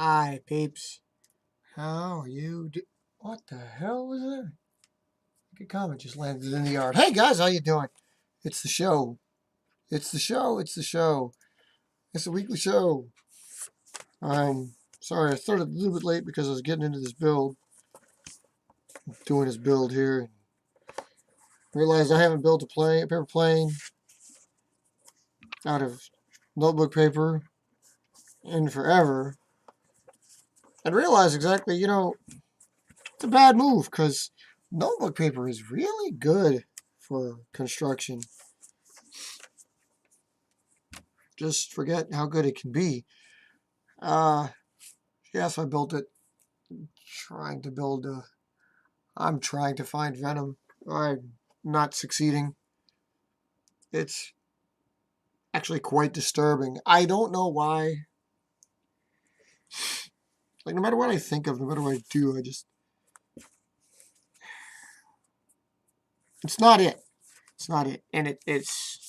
Hi, peeps. How are you? What the hell was that? Good comment just landed in the yard. Hey guys, how you doing? It's the show. It's the show. It's the show. It's a weekly show. Sorry, I started a little bit late because I was getting into this build, doing this build here. Realized I haven't built a paper plane out of notebook paper in forever, and realized exactly, it's a bad move because notebook paper is really good for construction. Just forget how good it can be. Yes, I built it. I'm trying to find Venom. I'm not succeeding. It's actually quite disturbing. I don't know why. Like, no matter what I think of, no matter what I do, it's not it. It's not it. And it's,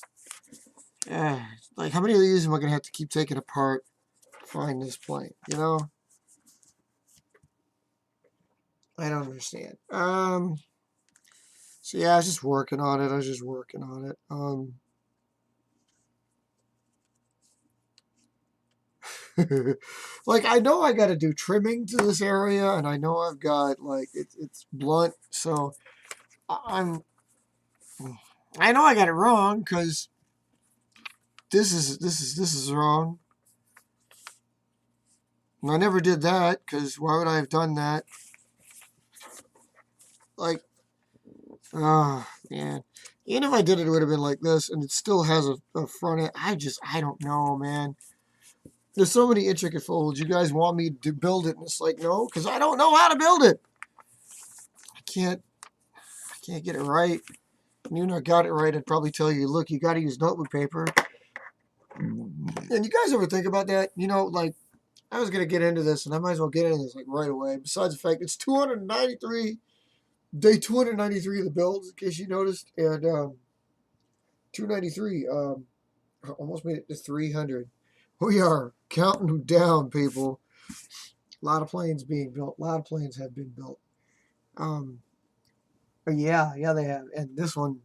like, how many of these am I going to have to keep taking apart to find this plane, I don't understand. So yeah, I was just working on it. Like, I know I got to do trimming to this area, and I know I've got, like, it's blunt, so I know I got it wrong, because this is wrong. And I never did that, because why would I have done that? Like, oh, man. Even if I did it, it would have been like this, and it still has a front end. I don't know, man. There's so many intricate folds. You guys want me to build it, and it's like, no, because I don't know how to build it. I can't get it right. And even if I got it right, I'd probably tell you, look, you got to use notebook paper. And you guys ever think about that? Like, I was going to get into this, and I might as well get into this, like, right away. Besides the fact, it's day 293 of the build, in case you noticed. And 293, almost made it to 300. We are counting them down, people. A lot of planes being built. A lot of planes have been built. Yeah, they have. And this one,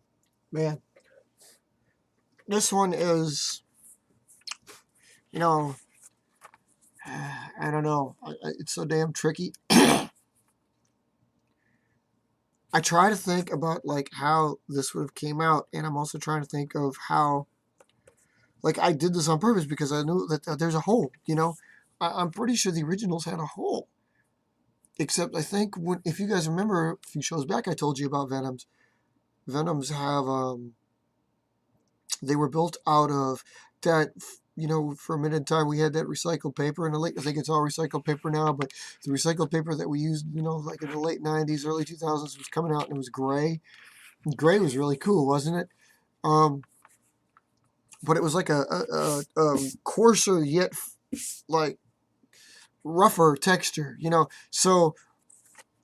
man, this one is, I don't know. It's so damn tricky. I try to think about, like, how this would have came out, and I'm also trying to think of how, like, I did this on purpose because I knew that there's a hole, I'm pretty sure the originals had a hole. Except I think if you guys remember a few shows back, I told you about Venoms. Venoms have, they were built out of that, for a minute in time we had that recycled paper. I think it's all recycled paper now, but the recycled paper that we used, like in the late 90s, early 2000s was coming out, and it was gray. And gray was really cool, wasn't it? But it was like a coarser yet, like, rougher texture, so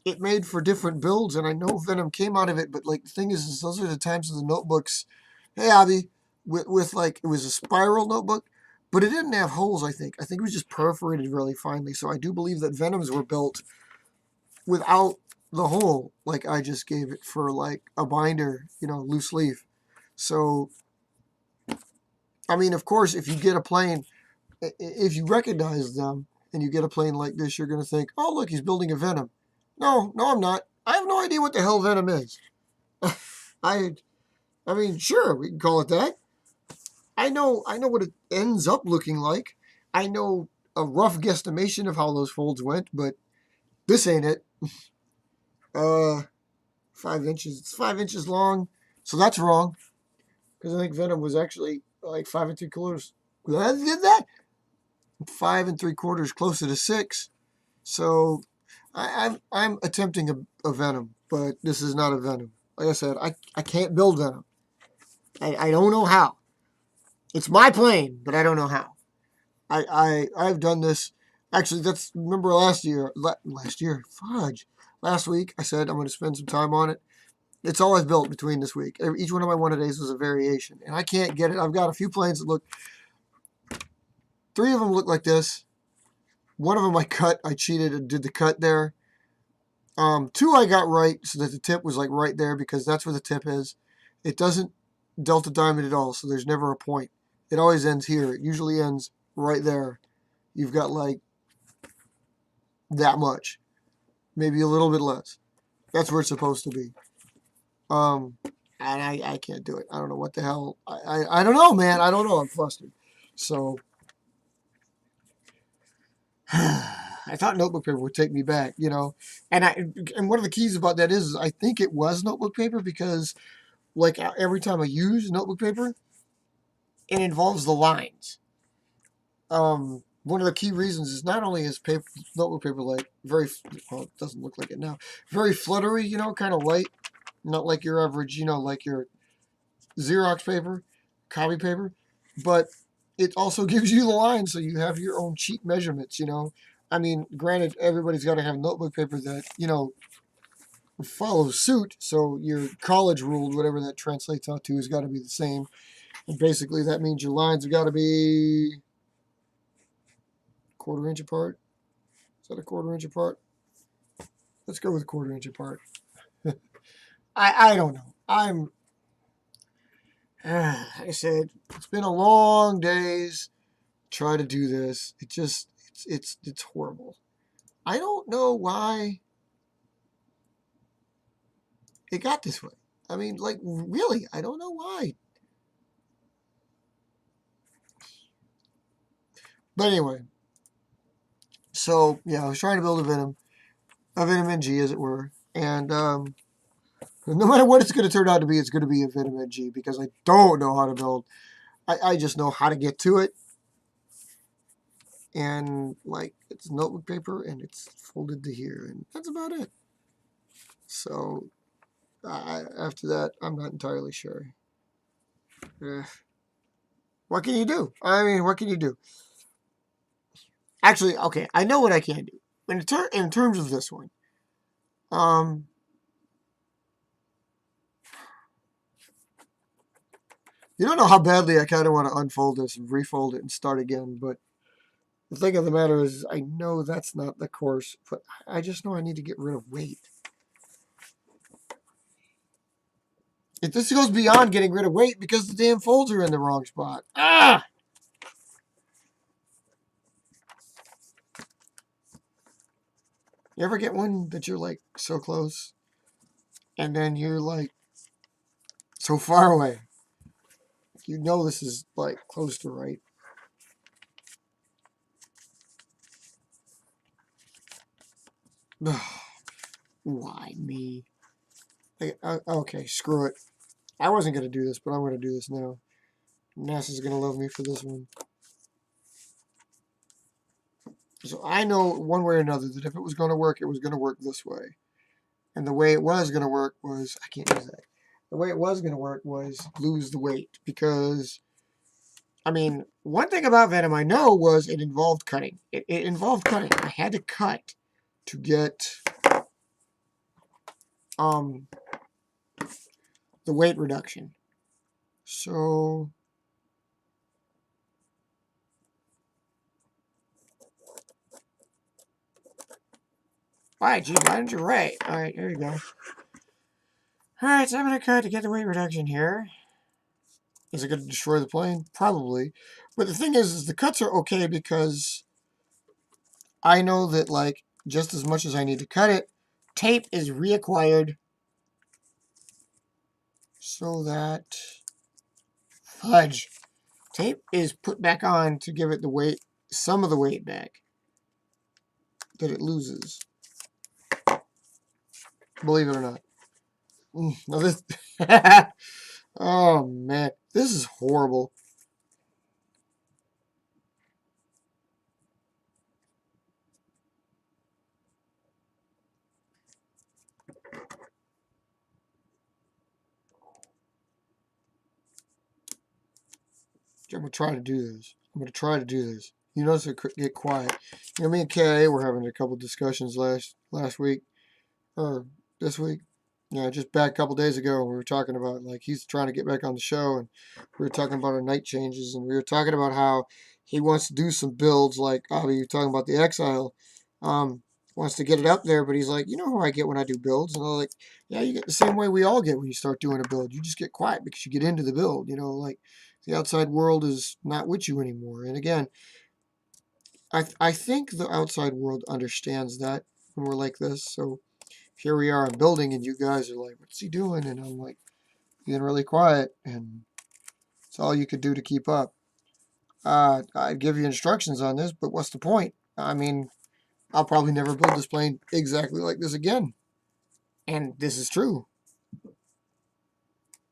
it made for different builds, and I know Venom came out of it, but, like, the thing is those are the times of the notebooks. Hey, Abby, with like, it was a spiral notebook, but it didn't have holes, I think it was just perforated really finely. So I do believe that Venoms were built without the hole, like I just gave it for, like, a binder, loose leaf. So, I mean, of course, if you get a plane, if you recognize them and you get a plane like this, you're going to think, oh, look, he's building a Venom. No, I'm not. I have no idea what the hell Venom is. I mean, sure, we can call it that. I know what it ends up looking like. I know a rough guesstimation of how those folds went, but this ain't it. 5 inches. It's 5 inches long, so that's wrong. Because I think Venom was actually like 5 3/4. I did that. 5 3/4, closer to 6. So I'm attempting a Venom, but this is not a Venom. Like I said, I can't build Venom. I don't know how. It's my plane, but I don't know how. I've done this. Actually, remember last week I said I'm going to spend some time on it. It's all I've built between this week. Each one of my one-a-days was a variation, and I can't get it. I've got a few planes that look, 3 of them look like this. One of them I cheated and did the cut there. Two I got right so that the tip was like right there because that's where the tip is. It doesn't delta diamond at all, so there's never a point. It always ends here. It usually ends right there. You've got like that much, maybe a little bit less. That's where it's supposed to be. And I can't do it. I don't know what the hell. I don't know, man. I don't know. I'm flustered. So I thought notebook paper would take me back, you know. And one of the keys about that is I think it was notebook paper because like every time I use notebook paper, it involves the lines. One of the key reasons is not only is notebook paper like very, well, it doesn't look like it now, very fluttery, you know, kind of light, not like your average, you know, like your Xerox paper, copy paper, but it also gives you the lines so you have your own cheat measurements, you know. I mean, granted, everybody's got to have notebook paper that, you know, follows suit, so your college ruled, whatever that translates out to, has got to be the same. And basically, that means your lines have got to be quarter-inch apart. Is that a quarter-inch apart? Let's go with quarter-inch apart. I don't know. Like I said, it's been a long days. Try to do this. It's horrible. I don't know why it got this way. I mean, like, really, I don't know why. But anyway, so yeah, I was trying to build a Venom NG, as it were, and no matter what it's going to turn out to be, it's going to be a Venom NG because I don't know how to build. I just know how to get to it, and like it's notebook paper and it's folded to here, and that's about it. So after that, I'm not entirely sure. What can you do? I mean, what can you do? Actually, okay, I know what I can do. In terms of this one, you don't know how badly I kind of want to unfold this and refold it and start again, but the thing of the matter is, I know that's not the course, but I just know I need to get rid of weight. If this goes beyond getting rid of weight because the damn folds are in the wrong spot. Ah! You ever get one that you're like so close and then you're like so far away? You know this is like close to right. Why me? Okay, screw it. I wasn't going to do this, but I'm going to do this now. NASA's going to love me for this one. So I know one way or another that if it was going to work, it was going to work this way. And the way it was going to work was, I can't use that. The way it was going to work was lose the weight. Because, I mean, one thing about Venom I know was it involved cutting. It involved cutting. I had to cut to get the weight reduction. So all right, geez, why didn't you write? All right, here you go. All right, so I'm going to cut to get the weight reduction here. Is it going to destroy the plane? Probably. But the thing is the cuts are okay because I know that, like, just as much as I need to cut it, tape is reacquired so that, fudge, tape is put back on to give it the weight, some of the weight back that it loses. Believe it or not. Now this, oh man, this is horrible. I'm going to try to do this. I'm going to try to do this. You notice it get quiet. You know, me and KA were having a couple discussions last week, or this week. Yeah, just back a couple days ago, we were talking about, like, he's trying to get back on the show, and we were talking about our night changes, and we were talking about how he wants to do some builds, like, Avi, you're talking about the Exile. Wants to get it up there, but he's like, you know how I get when I do builds? And I'm like, yeah, you get the same way we all get when you start doing a build. You just get quiet because you get into the build, like the outside world is not with you anymore. And again, I think the outside world understands that when we're like this. So here we are, I'm building, and you guys are like, what's he doing? And I'm like, being really quiet, and it's all you could do to keep up. I'd give you instructions on this, but what's the point? I mean, I'll probably never build this plane exactly like this again. And this is true.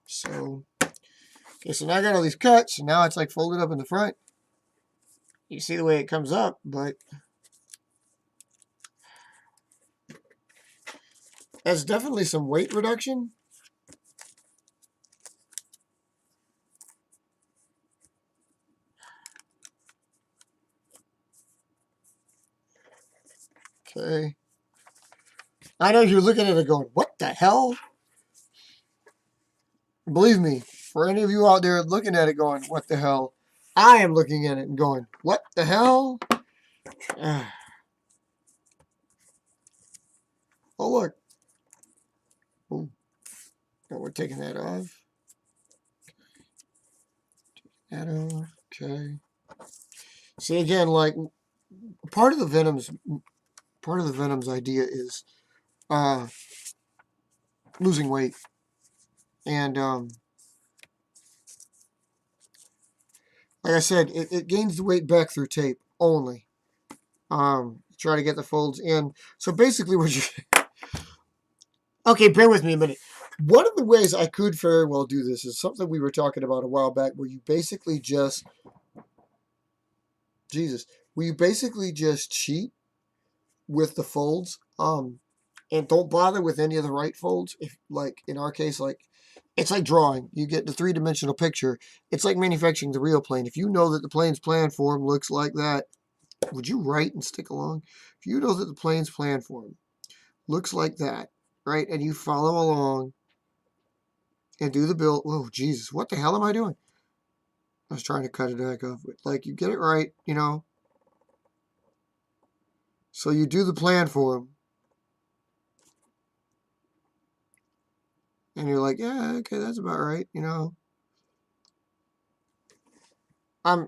So, okay, so now I got all these cuts, and now it's like folded up in the front. You see the way it comes up, but that's definitely some weight reduction. Okay. I know you're looking at it going, what the hell? Believe me, for any of you out there looking at it going, what the hell? I am looking at it and going, what the hell? Oh, look. Oh, we're taking that off. That off. Okay. See, again, like, part of the Venom's idea is losing weight. And like I said, it gains the weight back through tape only. Try to get the folds in. So basically what you... Okay, bear with me a minute. One of the ways I could very well do this is something we were talking about a while back, where you basically just... where you basically just cheat with the folds, and don't bother with any of the right folds. If, like, in our case, like, it's like drawing. You get the three-dimensional picture. It's like manufacturing the real plane. If you know that the plane's plan form looks like that, would you write and stick along? If you know that the plane's plan form looks like that, right, and you follow along and do the build. Oh, Jesus, what the hell am I doing? I was trying to cut it back off. But, like, you get it right, So you do the plan form. And you're like, yeah, okay, that's about right, I'm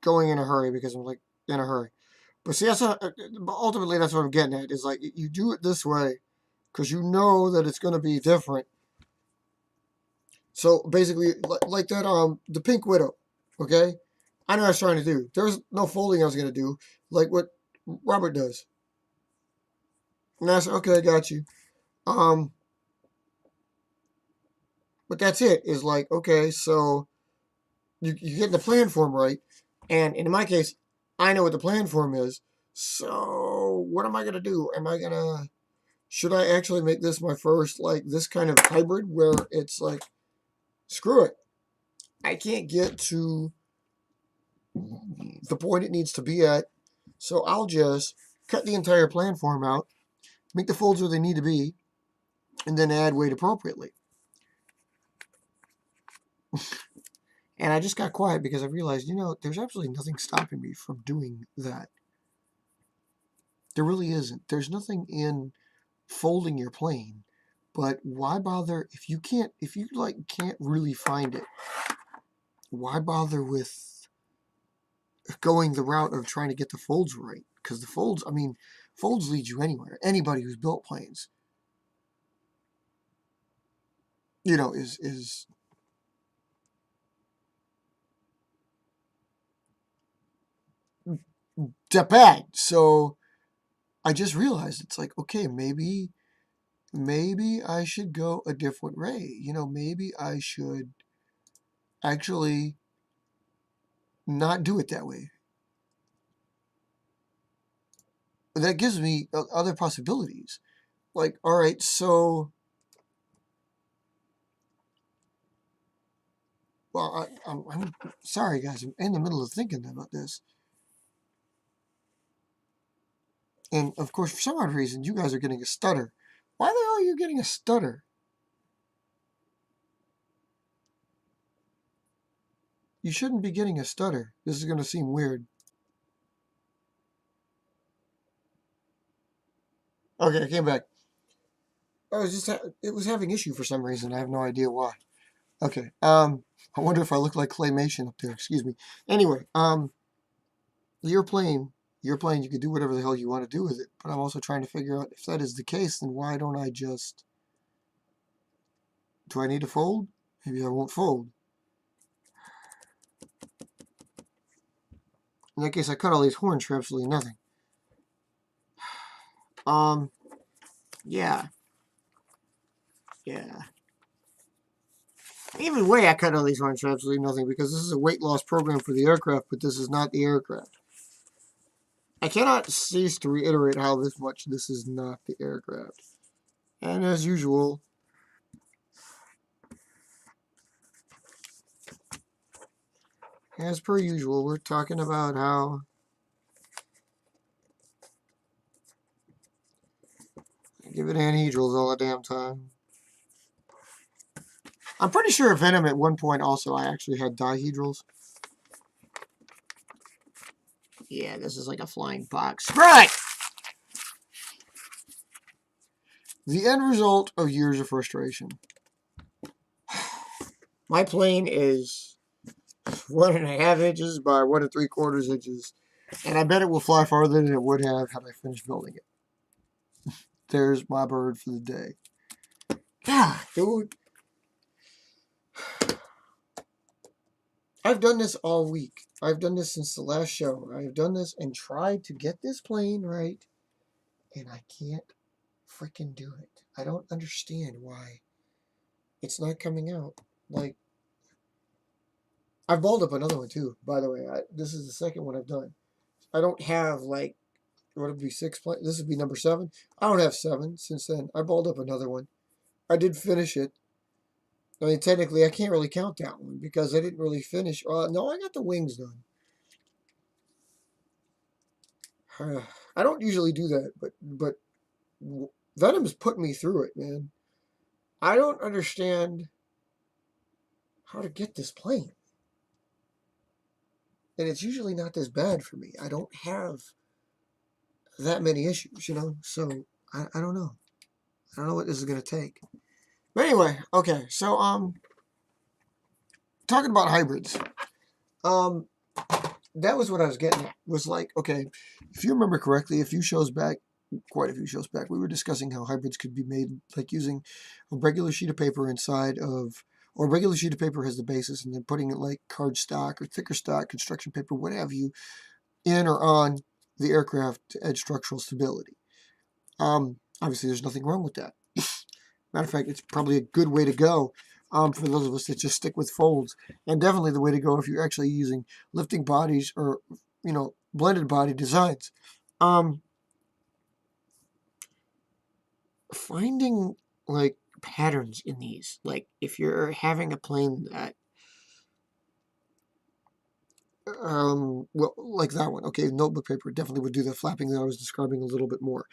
going in a hurry because I'm like in a hurry. But see, ultimately that's what I'm getting at. Is like you do it this way because you know that it's going to be different. So basically, like that, the Pink Widow. Okay, I know what I was trying to do. There's no folding I was going to do, like what Robert does. And I said, okay, I got you. But that's it. Is like, okay, so you get the plan form right, and in my case, I know what the plan form is. So what am I gonna do? Should I actually make this my first, like, this kind of hybrid where it's like, screw it, I can't get to the point it needs to be at, so I'll just cut the entire plan form out, make the folds where they need to be, and then add weight appropriately. And I just got quiet because I realized, there's absolutely nothing stopping me from doing that. There really isn't. There's nothing in folding your plane, but why bother if you can't really find it? Why bother with going the route of trying to get the folds right? Because folds lead you anywhere. Anybody who's built planes, is that bad. So I just realized it's like, okay, maybe I should go a different way. Maybe I should actually not do it that way. That gives me other possibilities. Like, all right, so, well, I'm sorry, guys. I'm in the middle of thinking about this. And, of course, for some odd reason, you guys are getting a stutter. Why the hell are you getting a stutter? You shouldn't be getting a stutter. This is going to seem weird. Okay, I came back. I was just it was having issue for some reason. I have no idea why. Okay. I wonder if I look like claymation up there. Excuse me. Anyway, you're playing. You're playing. You can do whatever the hell you want to do with it. But I'm also trying to figure out if that is the case, then why don't I just? Do I need to fold? Maybe I won't fold. In that case, I cut all these horns for absolutely nothing. Yeah. Yeah. Either way, I cut all these horns for absolutely nothing because this is a weight loss program for the aircraft, but this is not the aircraft. I cannot cease to reiterate how much this is not the aircraft. And as usual, as per usual, we're talking about how I give it anhedrals all the damn time. I'm pretty sure Venom at one point also I actually had dihedrals. Yeah, this is like a flying box. Right! The end result of years of frustration. My plane is 1.5 inches by 1 3/4 inches. And I bet it will fly farther than it would have had I finished building it. There's my bird for the day. God, dude. I've done this all week. I've done this since the last show. I've done this and tried to get this plane right. And I can't freaking do it. I don't understand why it's not coming out. Like, I've balled up another one too, by the way. This is the second one I've done. I don't have, like, what would be 6 planes? This would be number 7. I don't have 7 since then. I balled up another one. I did finish it. I mean, technically, I can't really count that one because I didn't really finish. No, I got the wings done. I don't usually do that, but Venom is putting me through it, man. I don't understand how to get this plane. And it's usually not this bad for me. I don't have that many issues, you know? So, I don't know. I don't know what this is going to take. But anyway, okay. So, talking about hybrids. That was what I was getting at. Was like, okay, if you remember correctly, quite a few shows back, we were discussing how hybrids could be made like using a regular sheet of paper inside of, or a regular sheet of paper has the basis, and then putting it like cardstock or thicker stock, construction paper, what have you, in or on the aircraft to add structural stability. Obviously, there's nothing wrong with that. Matter of fact, it's probably a good way to go for those of us that just stick with folds, and definitely the way to go if you're actually using lifting bodies or, you know, blended body designs. Finding like patterns in these, like if you're having a plane that, well, like that one, okay, notebook paper definitely would do the flapping that I was describing a little bit more.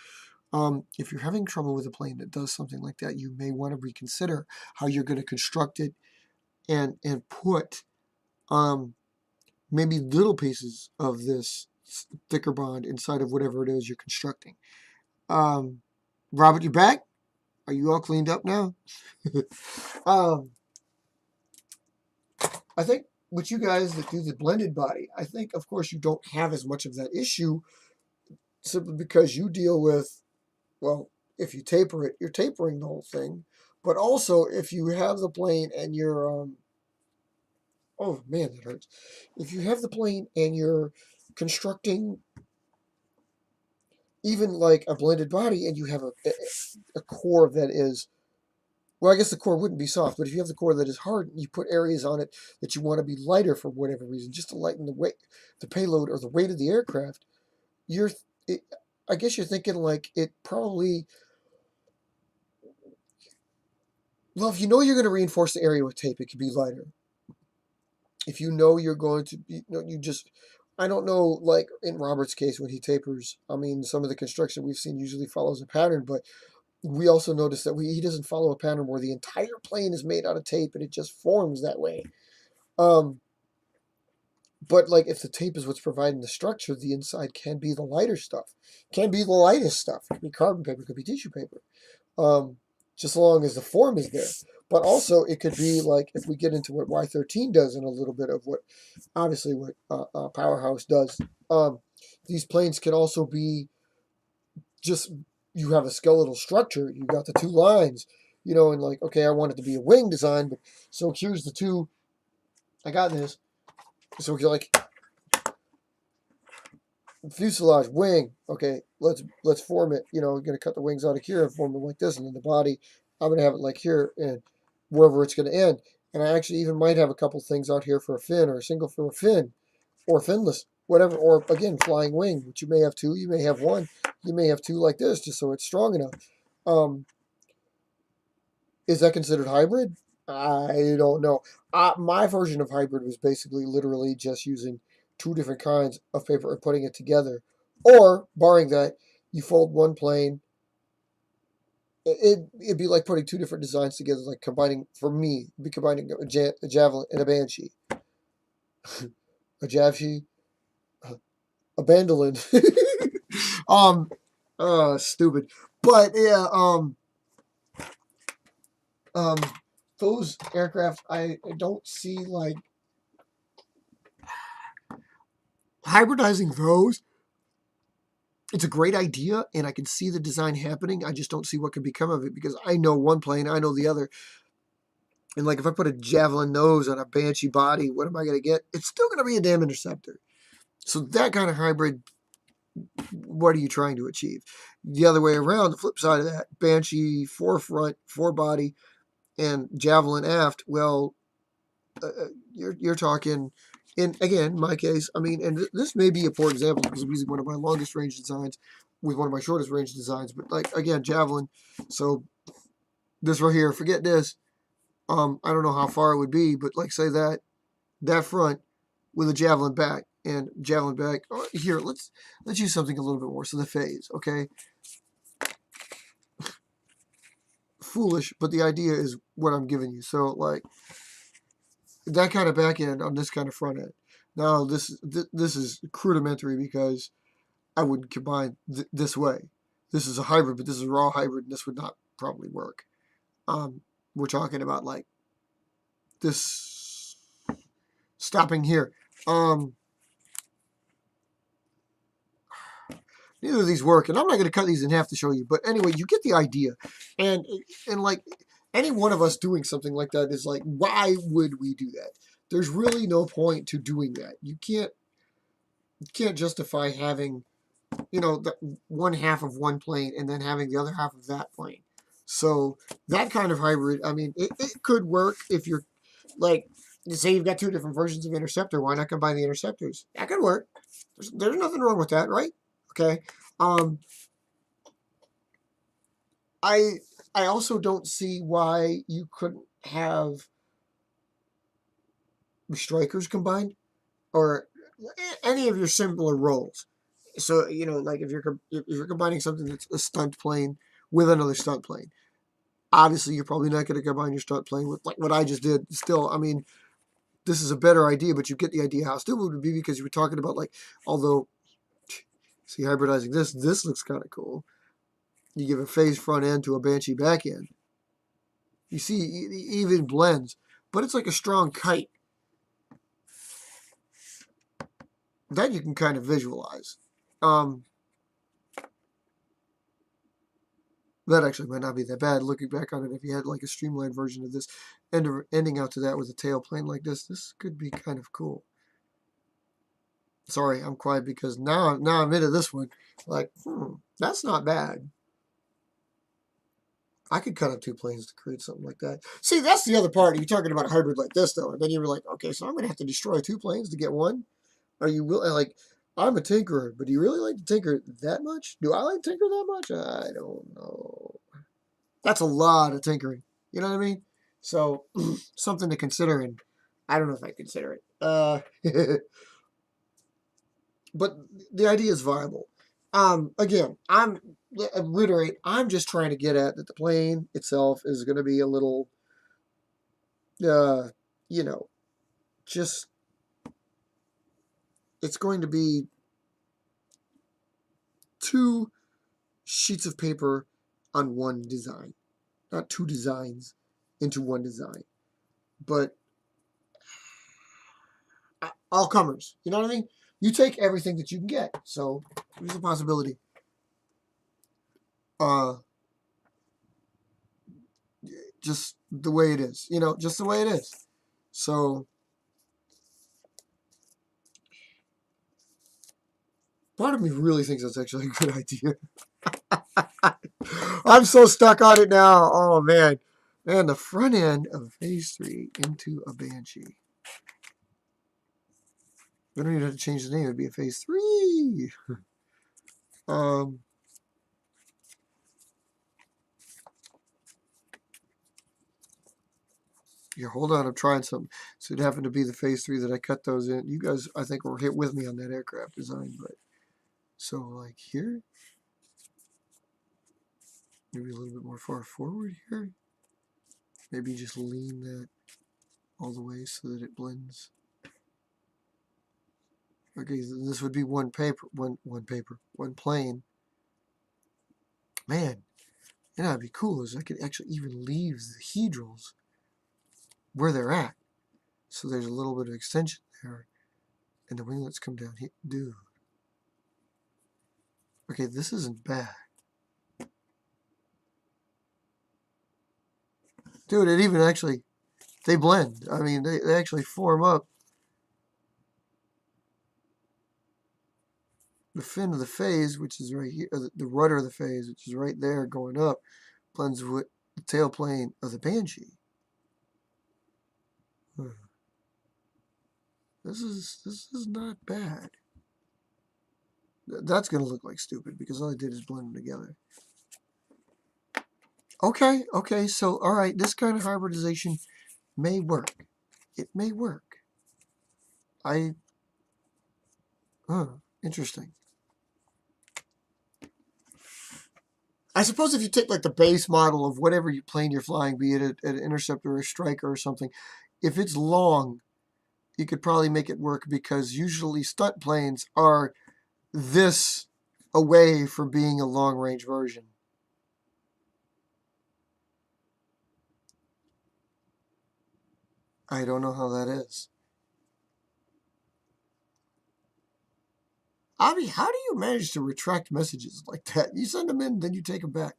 If you're having trouble with a plane that does something like that, you may want to reconsider how you're going to construct it and put maybe little pieces of this thicker bond inside of whatever it is you're constructing. Robert, you back? Are you all cleaned up now? I think with you guys that do the blended body, I think, of course, you don't have as much of that issue simply because you deal with, well, if you taper it, you're tapering the whole thing. But also, if you have the plane and you're, oh man, that hurts. If you have the plane and you're constructing even like a blended body and you have a core that is, well, I guess the core wouldn't be soft, but if you have the core that is hard, you put areas on it that you want to be lighter for whatever reason, just to lighten the weight, the payload or the weight of the aircraft, you're, it, I guess you're thinking like it probably, well, if you know you're going to reinforce the area with tape, it could be lighter. If you know you're going to be, you just, I don't know, like in Robert's case when he tapers, I mean, some of the construction we've seen usually follows a pattern, but we also notice that he doesn't follow a pattern where the entire plane is made out of tape and it just forms that way. But like if the tape is what's providing the structure, the inside can be the lighter stuff, can be the lightest stuff. It could be carbon paper, it could be tissue paper. Um, just as long as the form is there. But also it could be like if we get into what Y13 does and a little bit of what obviously what Powerhouse does. Um, these planes can also be just you have a skeletal structure. You got the two lines, and like okay, I want it to be a wing design, but so here's the two. I got this. So you're like fuselage, wing. Okay, let's form it. We're gonna cut the wings out of here and form them like this, and then the body, I'm gonna have it like here and wherever it's gonna end. And I actually even might have a couple things out here for a fin or a single for a fin or finless, whatever. Or again, flying wing, which you may have two, you may have one, you may have two like this, just so it's strong enough. Um, is that considered hybrid? I don't know. My version of hybrid was basically literally just using two different kinds of paper and putting it together. Or, barring that, you fold one plane. It'd be like putting two different designs together, like combining, for me, it'd be combining a javelin and a banshee. A javshi, a bandolin. um, stupid. But, yeah, um, those aircraft, I don't see like hybridizing those. It's a great idea, and I can see the design happening. I just don't see what could become of it because I know one plane, I know the other. And like if I put a javelin nose on a banshee body, what am I going to get? It's still going to be a damn interceptor. So that kind of hybrid, what are you trying to achieve? The other way around, the flip side of that, banshee forefront, forebody, and javelin aft. Well, you're talking. And again, my case, I mean, and this may be a poor example because I'm using one of my longest range designs with one of my shortest range designs. But like again, javelin. So this right here, forget this. I don't know how far it would be, but like say that front with a javelin back and javelin back. Oh, here, let's use something a little bit more. So the phase, okay. Foolish, but the idea is what I'm giving you. So like that kind of back end on this kind of front end. Now this is rudimentary because I wouldn't combine this way. This is a hybrid, but this is a raw hybrid, and this would not probably work. We're talking about like this stopping here. Neither of these work, and I'm not going to cut these in half to show you. But anyway, you get the idea, and like any one of us doing something like that is like, why would we do that? There's really no point to doing that. You can't justify having, the one half of one plane and then having the other half of that plane. So that kind of hybrid, I mean, it could work if you're like, say you've got two different versions of interceptor. Why not combine the interceptors? That could work. There's nothing wrong with that, right? Okay. I also don't see why you couldn't have strikers combined or any of your simpler roles. So like if you're combining something that's a stunt plane with another stunt plane, obviously you're probably not going to combine your stunt plane with like what I just did. Still, I mean, this is a better idea, but you get the idea how stupid it would be because you were talking about like, although, see, hybridizing this looks kind of cool. You give a phase front end to a banshee back end. You see, it even blends, but it's like a strong kite. That you can kind of visualize. That actually might not be that bad. Looking back on it, if you had like a streamlined version of this, ending out to that with a tail plane like this could be kind of cool. Sorry, I'm quiet because now I'm into this one. Like, that's not bad. I could cut up two planes to create something like that. See, that's the other part. You're talking about a hybrid like this, though. And then you were like, okay, so I'm going to have to destroy two planes to get one? Are you really, like, I'm a tinkerer, but do you really like to tinker that much? Do I like to tinker that much? I don't know. That's a lot of tinkering. You know what I mean? So, something to consider, and I don't know if I consider it. But the idea is viable. Again, I reiterate, I'm just trying to get at that the plane itself is going to be a little, uh, you know, just it's going to be 2 sheets of paper on one design. Not 2 designs into one design. But all comers. You know what I mean? You take everything that you can get. So there's a possibility. Just the way it is. You know, just the way it is. So part of me really thinks that's actually a good idea. I'm so stuck on it now. Oh, man. Man, the front end of phase 3 into a Banshee. We don't even have to change the name. It'd be a phase 3. Here, hold on. I'm trying something. So it happened to be the phase 3 that I cut those in. You guys, I think, were hit with me on that aircraft design. But so, like here, maybe a little bit more far forward here. Maybe just lean that all the way so that it blends. Okay, this would be one plane. Man, you know, it'd be cool is I could actually even leave the hedrals where they're at. So there's a little bit of extension there. And the winglets come down here. Dude. Okay, this isn't bad. Dude, it even actually, they blend. I mean, they actually form up. The fin of the phase, which is right here, the rudder of the phase, which is right there going up, blends with the tail plane of the Banshee. This is not bad. That's going to look like stupid because all I did is blend them together. Okay, so, all right, this kind of hybridization may work. It may work. Interesting. I suppose if you take like the base model of whatever plane you're flying, be it an interceptor or a striker or something, if it's long, you could probably make it work because usually stunt planes are this away from being a long-range version. I don't know how that is. Avi, how do you manage to retract messages like that? You send them in, then you take them back.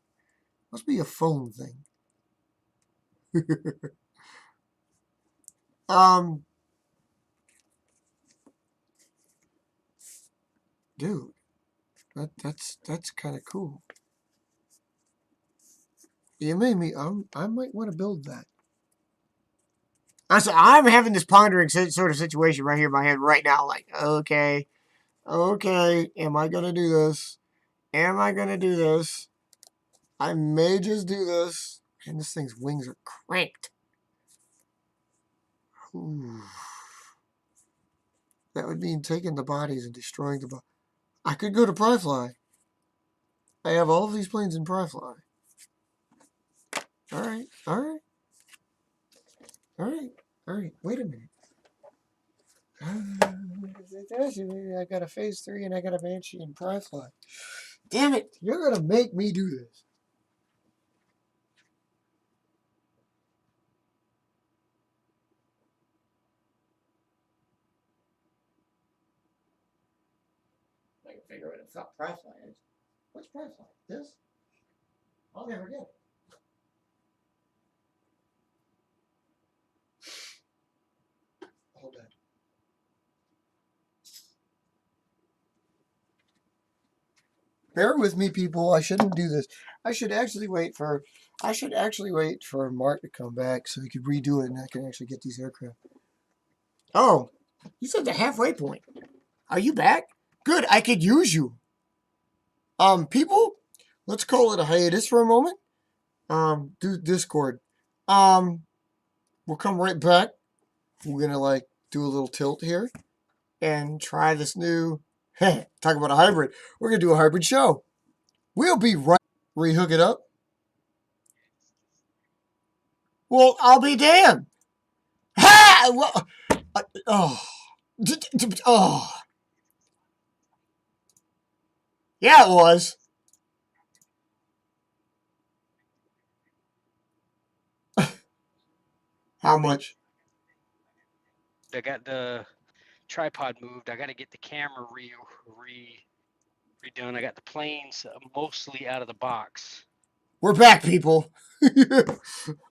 Must be a phone thing. Dude, that's kind of cool. You made me. I might want to build that. I'm having this pondering sort of situation right here in my head right now. Like, okay, am I gonna do this? Am I gonna do this? I may just do this. And this thing's wings are cranked. Ooh. That would mean taking the bodies and destroying the body. I could go to Pryfly. I have all of these planes in Pryfly. All right. Wait a minute. I got a phase 3 and I got a Banshee in Pryfly. Damn it! You're gonna make me do this. I can figure out what Pryfly is. What's Pryfly? This? I'll never get it. Hold on. Bear with me, people. I shouldn't do this. I should actually wait for Mark to come back so he could redo it and I can actually get these aircraft. Oh, you said the halfway point. Are you back? Good, I could use you. People, let's call it a hiatus for a moment. Do Discord. We'll come right back. We're gonna do a little tilt here and try this new. Talk about a hybrid. We're gonna do a hybrid show. We'll be right. Rehook it up. Well, I'll be damned. Ha! Oh. Yeah, it was. How much? I got the tripod moved. I got to get the camera redone. I got the planes mostly out of the box. We're back, people.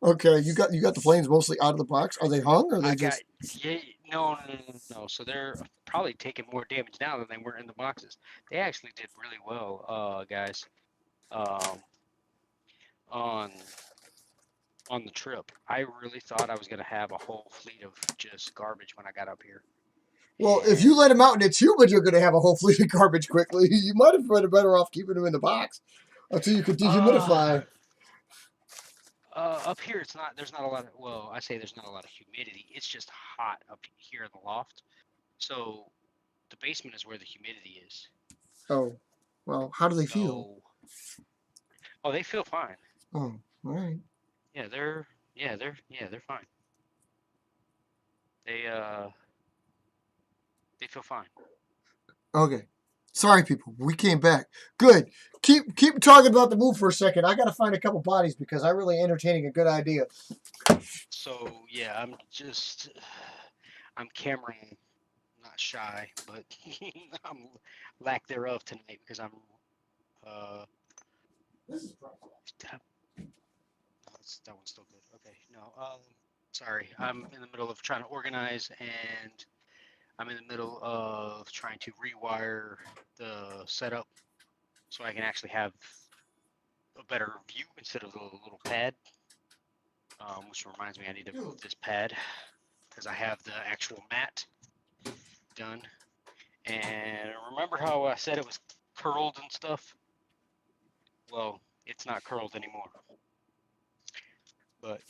Okay, you got the planes mostly out of the box. Are they hung or are they I got just? yeah no. So they're probably taking more damage now than they were in the boxes. They actually did really well, guys. Um, on on the trip, I really thought I was gonna have a whole fleet of just garbage when I got up here, Well, if you and let them out and it's humid, you're going to have a whole fleet of garbage quickly. You might have been better off keeping them in the box until you could uh, dehumidify. up here it's not. There's not a lot of. Well, I say there's not a lot of humidity. It's just hot up here in the loft. So the basement is where the humidity is. Oh, well, how do they feel? So oh, they feel fine. Oh, all right. Yeah, they're fine. They uh they feel fine. Okay. Sorry, people. We came back. Good. Keep talking about the move for a second. I got to find a couple bodies because I'm really entertaining a good idea. So yeah, I'm Cameron, not shy, but I'm lack thereof tonight because I'm uh that, that one's still good. Okay, no, sorry, I'm in the middle of trying to organize and I'm in the middle of trying to rewire the setup so I can actually have a better view instead of the little pad. Which reminds me, I need to move this pad because I have the actual mat done. And remember how I said it was curled and stuff? Well, it's not curled anymore. But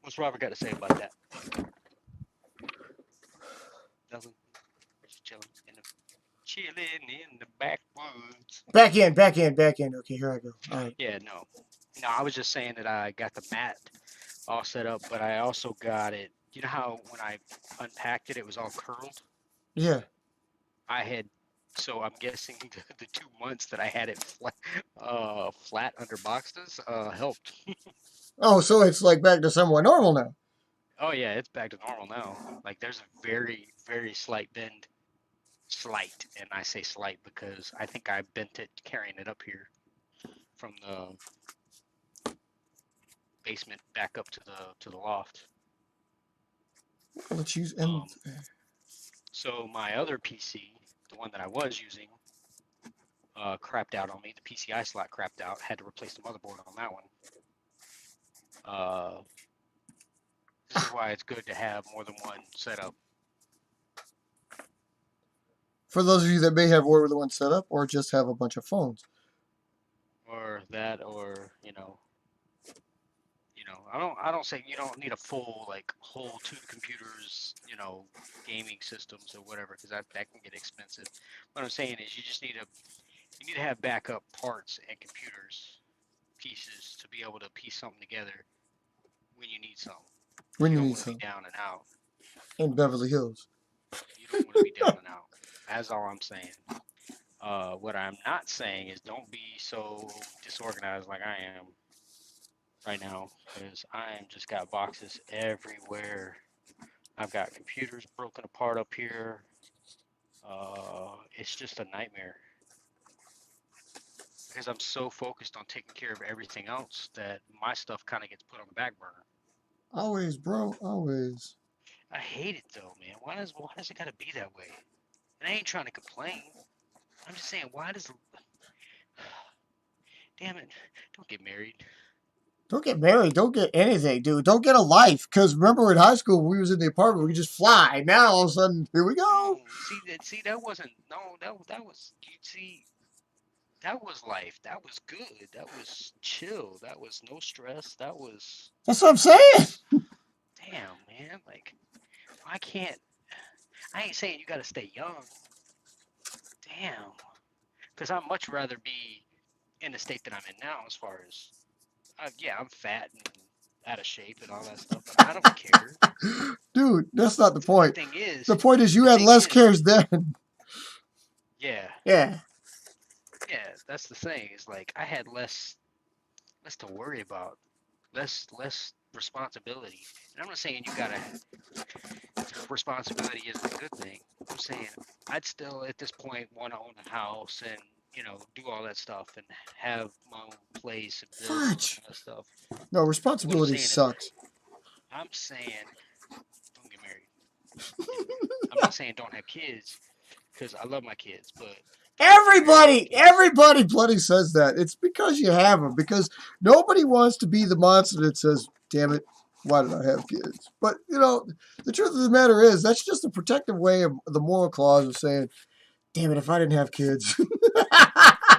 what's Robert got to say about that? Nothing. Just chilling in the backwoods. Back in, back in, back in. Okay, here I go. All right. Yeah, no. I was just saying that I got the mat all set up, but I also got it. You know how when I unpacked it, it was all curled. Yeah. I had, so I'm guessing the 2 months that I had it flat under boxes helped. Oh, so it's like back to somewhat normal now. Oh yeah, it's back to normal now. Like there's a very, very slight bend. Slight, and I say slight because I think I bent it carrying it up here from the basement back up to the loft. Let's use Um, so my other PC, the one that I was using, crapped out on me. The PCI slot crapped out. Had to replace the motherboard on that one. This is why it's good to have more than one setup. For those of you that may have more than one set up or just have a bunch of phones. Or that, or I don't say you don't need a full like whole two computers, gaming systems or whatever, because that can get expensive. What I'm saying is you need to have backup parts and computers pieces to be able to piece something together when you need something. When You you don't need want to be some. down and out. In Beverly Hills. You don't want to be down and out. That's all I'm saying. What I'm not saying is don't be so disorganized like I am right now, because I'm just got boxes everywhere. I've got computers broken apart up here. It's just a nightmare because I'm so focused on taking care of everything else that my stuff kind of gets put on the back burner. Always, bro. Always. I hate it though, man. Why does it gotta be that way? And I ain't trying to complain. I'm just saying, why does damn it, don't get married. Don't get married. Don't get anything, dude. Don't get a life. Because remember in high school, we was in the apartment, we could just fly. Now all of a sudden, here we go. No, see that wasn't no that was you see that was life. That was good. That was chill. That was no stress. That was That's what I'm saying. damn man. Like I can't. I ain't saying you gotta stay young. Damn, because I'd much rather be in the state that I'm in now. As far as yeah, I'm fat and out of shape and all that stuff, but I don't care. Dude, that's not the The point. thing is, The point is you the had thing less is, cares then. yeah, Yeah. yeah. that's the thing. Is like I had less to worry about, less responsibility. And I'm not saying you gotta responsibility isn't a good thing. I'm saying I'd still at this point want to own a house and do all that stuff and have my own place and build all that Fudge. kind of stuff. No, What I'm responsibility saying is sucks. I'm saying don't get married. I'm not saying don't have kids because I love my kids, but Everybody bloody says that. It's because you have them. Because nobody wants to be the monster that says, "Damn it, why did I have kids?" But the truth of the matter is, that's just a protective way of the moral clause of saying, "Damn it, if I didn't have kids."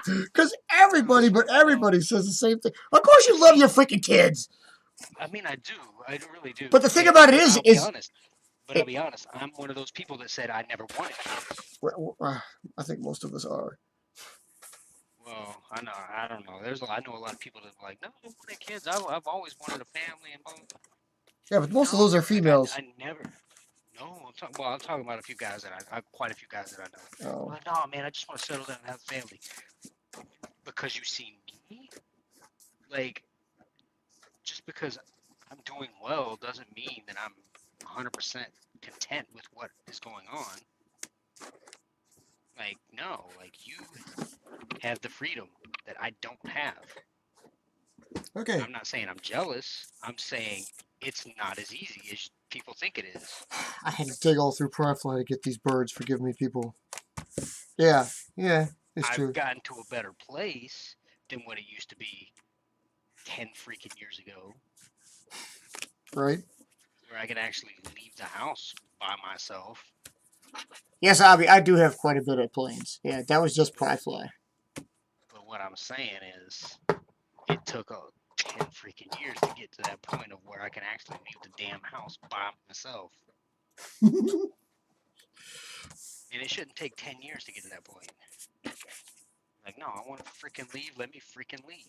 Because well, everybody says the same thing. Of course, you love see, your freaking kids. I mean I really do. But the thing about it But I'll be is, honest. But I'll it, be honest. I'm one of those people that said I never wanted kids. well, I think most of us are. Well, I know. I don't know. I know a lot of people that are like, no, I wanted kids. I've always wanted a family and blah, blah, blah. Yeah, but most of those No, are like females. I never. No, I'm talking about a few guys that quite a few guys that I know. Oh. Like, no, man, I just want to settle down and have a family. Because you see me, like, just because I'm doing well doesn't mean that I'm 100% content with what is going on. Like, no, like you have the freedom that I don't have. Okay. I'm not saying I'm jealous. I'm saying it's not as easy as people think it is. I had to dig all through Firefly to get these birds. Forgive me, people. Yeah, it's I've true. gotten to a better place than what it used to be 10 freaking years ago, Right? where I can actually leave the house by myself. Yes, Abby, I do have quite a bit of planes. Yeah, that was just Firefly. But what I'm saying is, it took 10 freaking years to get to that point of where I can actually leave the damn house by myself. And it shouldn't take 10 years to get to that point. Like, no, I want to freaking leave. Let me freaking leave.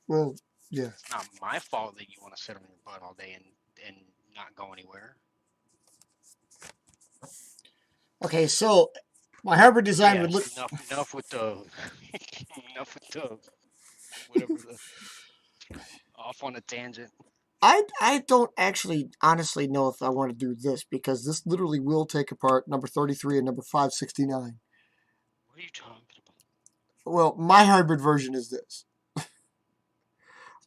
Well, yeah. It's not my fault that you want to sit on your butt all day and not go anywhere. Okay, so my hybrid design would look. Yes, enough with the enough with the whatever the off on a tangent. I don't actually honestly know if I want to do this because this literally will take apart number 33 and number 569. What are you talking about? Well, my hybrid version is this.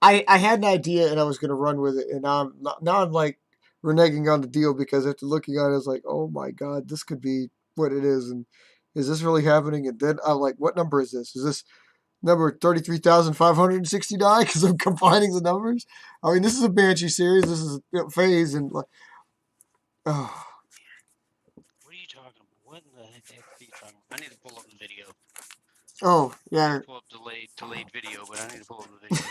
I had an idea and I was going to run with it, and now I'm like reneging on the deal because after looking at it, I was like, oh my god, this could be what it is, and is this really happening? And then I'm like, what number is this? Is this number 33,569? Because I'm combining the numbers. I mean, this is a Banshee series. This is a phase, and like, oh. What are you talking about? What in the heck are you talking about? I need to pull up the video. Oh, yeah. Pull up delayed video, but I need to pull up the video.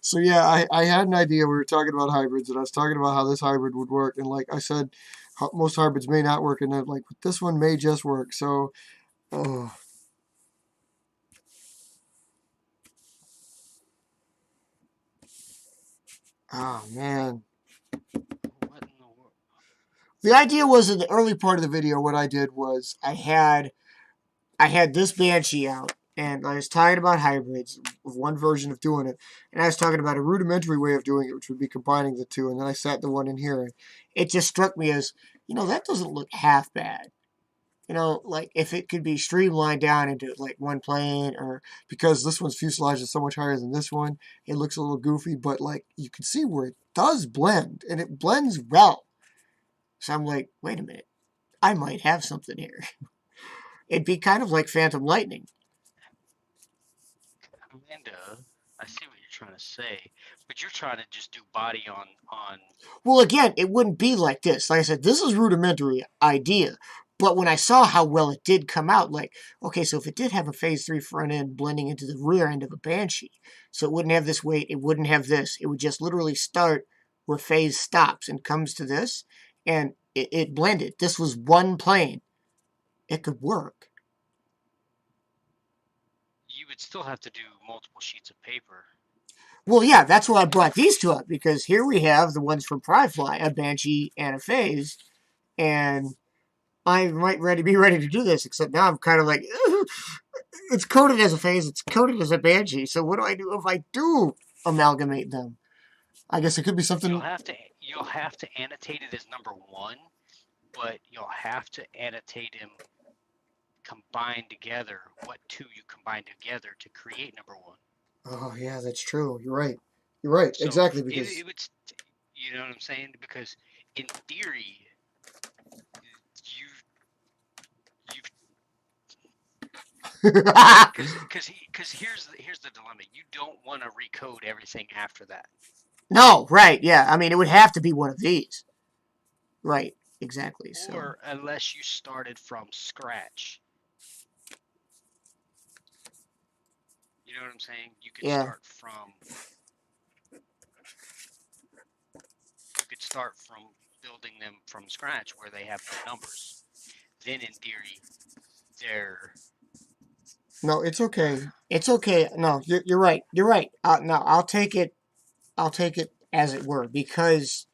So yeah, I had an idea. We were talking about hybrids, and I was talking about how this hybrid would work. And like I said, most hybrids may not work, and then like this one may just work. So, oh. Oh man. What in the world? The idea was in the early part of the video. What I did was I had this Banshee out, and I was talking about hybrids, one version of doing it, and I was talking about a rudimentary way of doing it, which would be combining the two, and then I sat the one in here, and it just struck me as, that doesn't look half bad. Like if it could be streamlined down into like one plane, or because this one's fuselage is so much higher than this one, it looks a little goofy, but like you can see where it does blend, and it blends well. So I'm like, wait a minute, I might have something here. It'd be kind of like Phantom Lightning. Amanda, I see what you're trying to say, but you're trying to just do body on. Well, again, it wouldn't be like this. Like I said, this is rudimentary idea. But when I saw how well it did come out, like, okay, so if it did have a Phase 3 front end blending into the rear end of a Banshee, so it wouldn't have this weight, it wouldn't have this. It would just literally start where Phase stops and comes to this, and it blended. This was one plane. It could work. You would still have to do multiple sheets of paper. Well, yeah, that's why I brought these two up, because here we have the ones from Firefly, a Banshee and a Phase, and I might be ready to do this, except now I'm kind of like, it's coded as a phase, it's coded as a banshee, so what do I do if I do amalgamate them? I guess it could be You'll something. have to annotate it as number one, but you'll have to annotate him combined together. What two you combine together to create number one? Oh yeah, that's true. You're right. You're right. So Exactly it because. would, you know what I'm saying? Because in theory, you you've because here's the dilemma. You don't want to recode everything after that. No, right? Yeah. I mean, it would have to be one of these. Right. Exactly. So. Or unless you started from scratch. You know what I'm saying? Yeah. You could start from building them from scratch where they have no numbers. Then in theory, they're No, it's okay. It's okay. No, you're right. You're right. No, I'll take it. I'll take it as it were because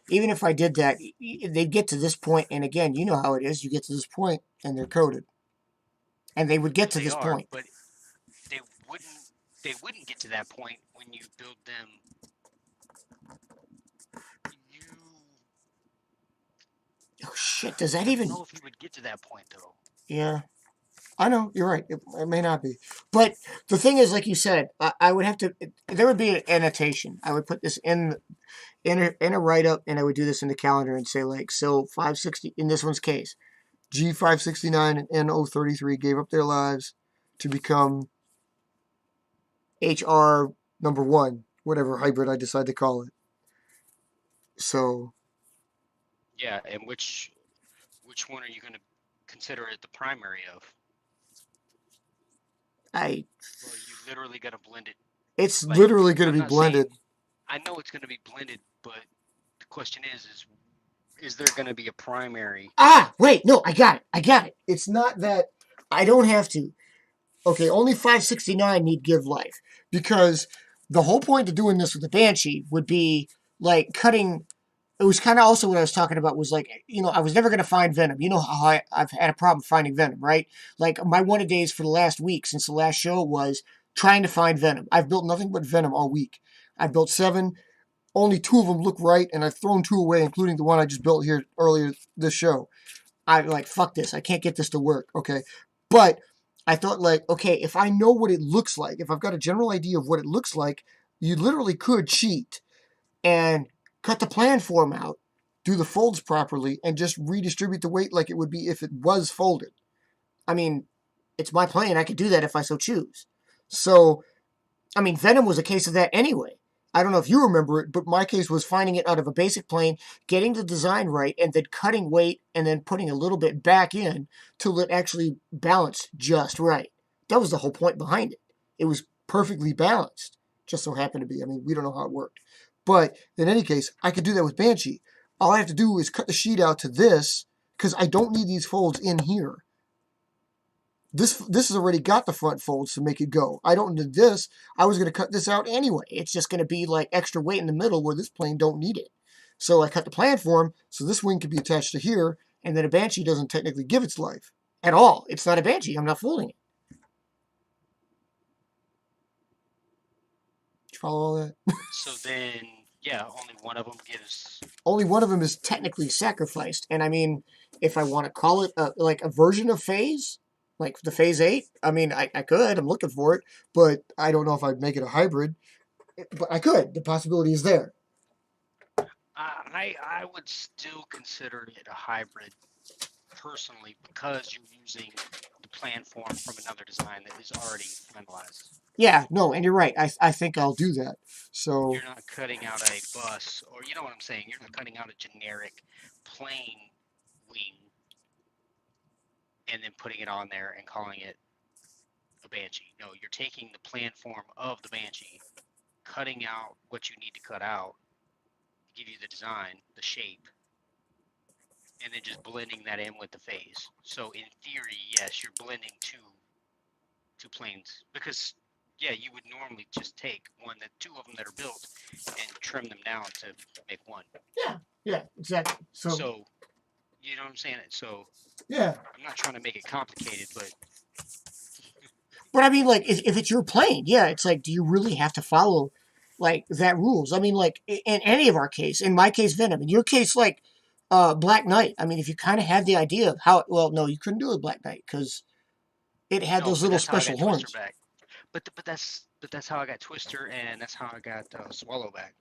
even if I did that, they'd get to this point, and again, you know how it is. You get to this point, and they're coded, and they would get to they this are, point. but they wouldn't get to that point when you build them. You Oh shit! Does that I don't even? know if you would get to that point though. Yeah. I know you're right. It may not be, but the thing is, like you said, I would have to. There would be an annotation. I would put this in a write up, and I would do this in the calendar and say like, so 560 in this one's case, G569 and N033 gave up their lives to become HR number one, whatever hybrid I decide to call it. So Yeah, and which one are you going to consider it the primary of? I, Or are you literally going to blend it? it's Like, literally going to I'm be not saying blended. I know it's going to be blended, but the question is there going to be a primary? Ah, wait, no, I got it. I got it. It's not that I don't have to. Okay, only 569 need give life because the whole point of doing this with the Banshee would be like cutting. It was kind of also what I was talking about was like, I was never going to find Venom. You know how I've had a problem finding Venom, right? Like my one a days for the last week since the last show was trying to find Venom. I've built nothing but Venom all week. I built 7. Only 2 of them look right, and I've thrown 2 away, including the one I just built here earlier this show. I like, fuck this. I can't get this to work. Okay. But I thought, like, okay, if I know what it looks like, if I've got a general idea of what it looks like, you literally could cheat and cut the plan form out, do the folds properly, and just redistribute the weight like it would be if it was folded. I mean, it's my plan. I could do that if I so choose. So I mean, Venom was a case of that anyway. I don't know if you remember it, but my case was finding it out of a basic plane, getting the design right, and then cutting weight and then putting a little bit back in till it actually balanced just right. That was the whole point behind it. It was perfectly balanced. Just so happened to be. I mean, we don't know how it worked. But in any case, I could do that with Banshee. All I have to do is cut the sheet out to this because I don't need these folds in here. This has already got the front folds to make it go. I don't need this. I was going to cut this out anyway. It's just going to be like extra weight in the middle where this plane don't need it. So I cut the plan for him so this wing could be attached to here, and then a Banshee doesn't technically give its life at all. It's not a Banshee. I'm not folding it. Did you follow all that? So then, yeah, only one of them gives. Only one of them is technically sacrificed. And I mean, if I want to call it like a version of phase, like the phase 8, I mean, I could. I'm looking for it, but I don't know if I'd make it a hybrid. But I could. The possibility is there. I would still consider it a hybrid personally because you're using the plan form from another design that is already finalized. Yeah, no, and you're right. I think I'll do that. So You're not cutting out a bus, or you know what I'm saying. You're not cutting out a generic plain wing and then putting it on there and calling it a Banshee. No, you're taking the plan form of the Banshee, cutting out what you need to cut out, give you the design, the shape, and then just blending that in with the phase. So in theory, yes, you're blending two planes because yeah, you would normally just take two of them that are built and trim them down to make one. yeah, exactly. So So You know what I'm saying? So Yeah. I'm not trying to make it complicated, but But I mean, like, if it's your plane, yeah, it's like, do you really have to follow, like, that rules? I mean, like, in any of our case, in my case, Venom, in your case, like, Black Knight. I mean, if you kind of had the idea of how, well, no, you couldn't do it Black Knight because it had no, those but little that's how I special got Twister horns. back. But that's how I got Twister, and that's how I got Swallow back,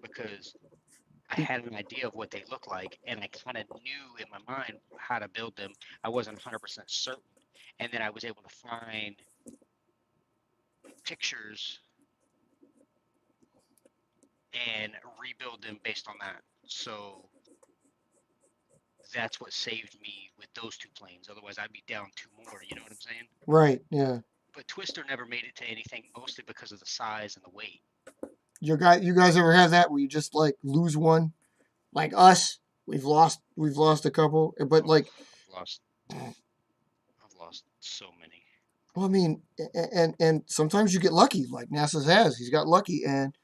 because I had an idea of what they look like, and I kind of knew in my mind how to build them. I wasn't 100% certain, and then I was able to find pictures and rebuild them based on that. So that's what saved me with those two planes. Otherwise, I'd be down two more. You know what I'm saying? Right. Yeah. But Twister never made it to anything, mostly because of the size and the weight. You guys ever have that where you just like lose one? Like us, we've lost a couple, but Oh, like, I've lost so many. well, I mean, and sometimes you get lucky, like NASA's has. He's got lucky, and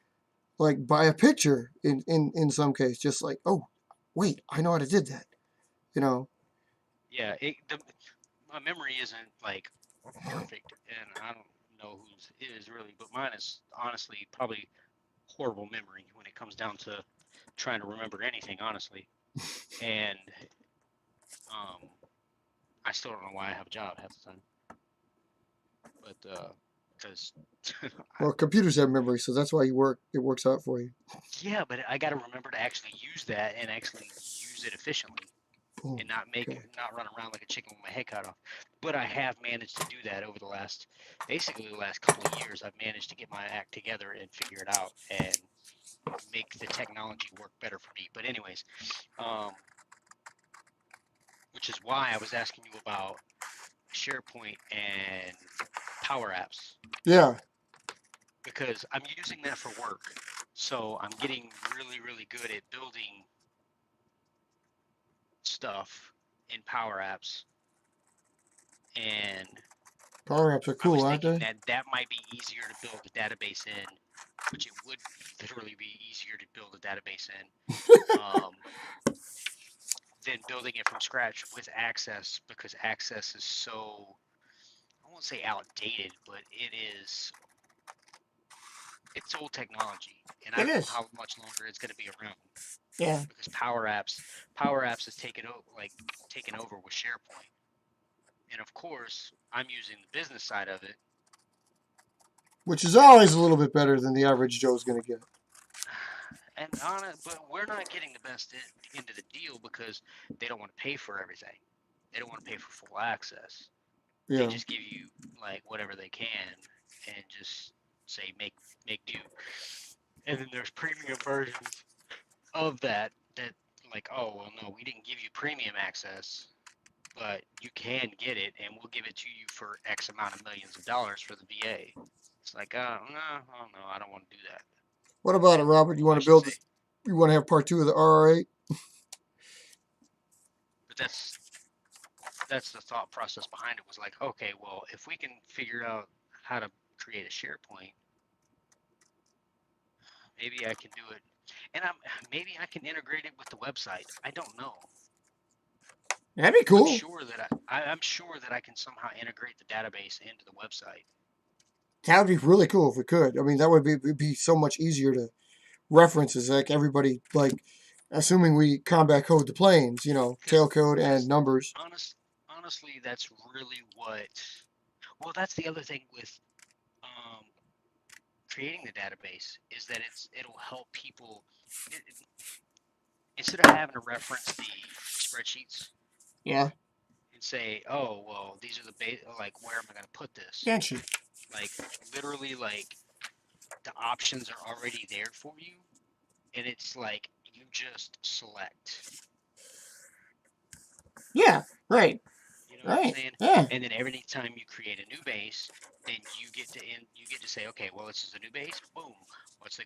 like by a picture in some case, just like, oh, wait, I know how to did that. You know. Yeah, my memory isn't like perfect, and I don't know whose is really, but mine is honestly probably horrible memory when it comes down to trying to remember anything, honestly. And um, I still don't know why I have a job half the time, but because Well, computers have memory, so that's why you work. It works out for you. yeah, but I got to remember to actually use that and actually use it efficiently Boom. and Okay. not run around like a chicken with my head cut off. But I have managed to do that over the last basically the last couple of years. I've managed to get my act together and figure it out and make the technology work better for me. But anyways, um, which is why I was asking you about SharePoint and Power Apps, Yeah. because I'm using that for work. So I'm getting really, really good at building stuff in Power Apps. And Power apps are I was cool, aren't thinking they? that that might be easier to build a database in, which it would literally be easier to build a database in, than building it from scratch with Access, because Access is so, I won't say outdated, but it's old technology, and I It don't know is. how much longer it's going to be around, Yeah. because Power Apps has taken over with SharePoint, and of course I'm using the business side of it. Which is always a little bit better than the average Joe's gonna get. And on it, but we're not getting the best into the deal because they don't want to pay for everything. They don't want to pay for full access. They Yeah. just give you like whatever they can and just say make do. And then there's premium versions of that like, oh well, no, we didn't give you premium access, but you can get it, and we'll give it to you for X amount of millions of dollars for the VA. It's like, no, oh no, I don't want to do that. What about it, Robert? You Well, want I to should build say, this? You want to have part two of the RR8? but that's the thought process behind it, was like, okay, well, if we can figure out how to create a SharePoint, maybe I can do it. And maybe I can integrate it with the website. I don't know. That'd be I'm cool. sure that I'm sure that I can somehow integrate the database into the website. That would be really cool if we could. I mean, that would be so much easier to references. Like everybody, like assuming we combat code the planes, Because tail code and because numbers. honestly, that's really what. Well, that's the other thing with um, creating the database, is that it'll help people. Instead of having to reference the spreadsheets Yeah. and say, oh, well, these are the base, like, where am I going to put this? Banshee. Like, literally, like, the options are already there for you, and it's like you just select. Yeah. Right. You know what I'm Right. saying? Yeah. And then every time you create a new base, then you get to say, okay, well, this is a new base. Boom. What's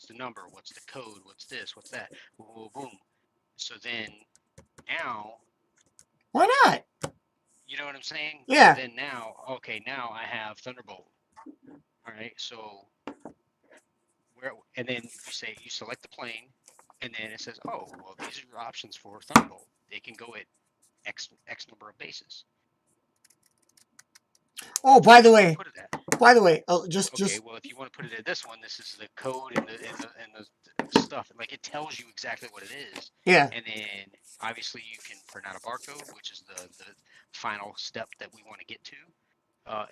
the number? What's the code? What's this? What's that? Boom, boom, boom. So then now, Why not? you know what I'm saying? So Yeah. then now, okay, now I have Thunderbolt. All right, so where, and then you select the plane, and then it says, oh, well, these are your options for Thunderbolt. They can go at X number of bases. Oh, Which one do you want to put it at? just Okay, well, if you want to put it at this one, this is the code and the stuff. Like, it tells you exactly what it is. yeah. And then, obviously, you can print out a barcode, which is the final step that we want to get to.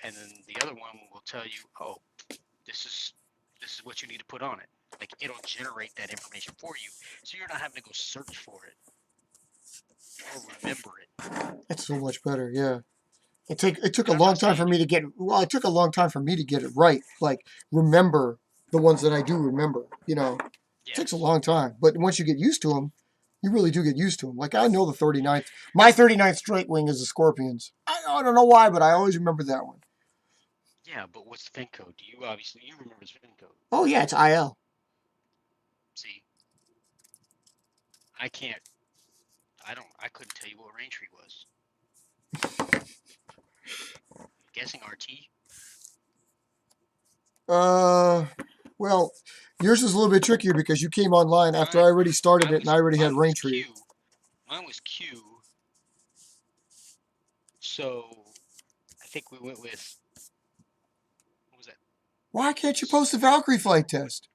And then the other one will tell you, oh, this is what you need to put on it. Like, it'll generate that information for you, so you're not having to go search for it or remember it. That's so much better. Yeah. It took a And I'm long not time saying for me to get it took a long time for me to get it right. Like remember the ones that I do remember. It takes a yes, long time, but once you get used to them, you really do get used to them. Like I know the 39th. My 39th straight wing is the Scorpions. I don't know why, but I always remember that one. yeah, but what's the fin code? You remember the fin code? Oh yeah, it's IL. See, I couldn't tell you what range tree was. I'm guessing RT. Well, yours is a little bit trickier because you came online after I Mine, already started it and I already had mine was Raintree. Q. Mine was Q. So I think we went with, what was that? Why can't you post the Valkyrie flight test?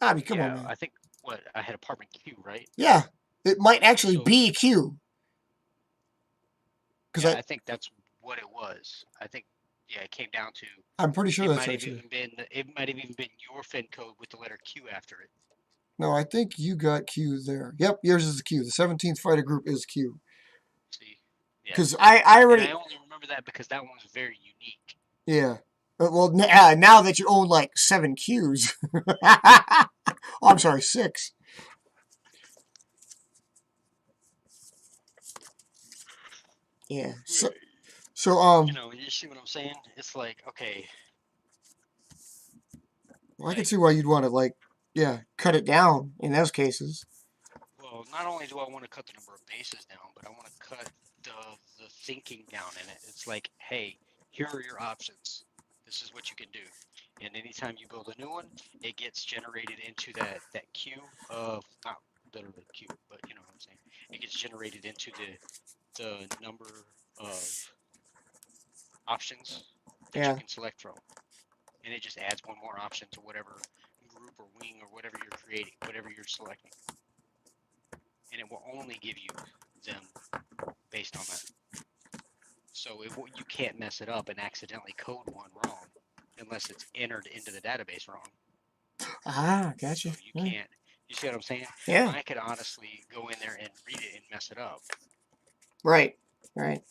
I mean, come on, Yeah, man. I think what I had apartment Q, right? Yeah, it might actually So be Q. yeah, Because I think that's what it was. I think yeah, it came down to I'm pretty sure it that's might right have too. even been your fin code with the letter Q after it. No, I think you got Q there. Yep, yours is the Q. The 17th fighter group is Q. See, yeah, Because I and I already, only remember that because that one was very unique. yeah. Well, now that you own like 7 Qs. Oh, I'm sorry, 6. Yeah. So You see what I'm saying? It's like, okay, well, I can like, see why you'd want to like, yeah, cut it down in those cases. well, not only do I want to cut the number of bases down, but I want to cut the thinking down in it. It's like, hey, here are your options. This is what you can do. And anytime you build a new one, it gets generated into that queue of not literally queue, but you know what I'm saying. It gets generated into the number of options that you Yeah. can select from, and it just adds one more option to whatever group or wing or whatever you're creating, whatever you're selecting, and it will only give you them based on that. So you can't mess it up and accidentally code one wrong unless it's entered into the database wrong. Ah, So gotcha. you Yeah. can't. You see what I'm saying? Yeah. I could honestly go in there and read it and mess it up. Right. Right.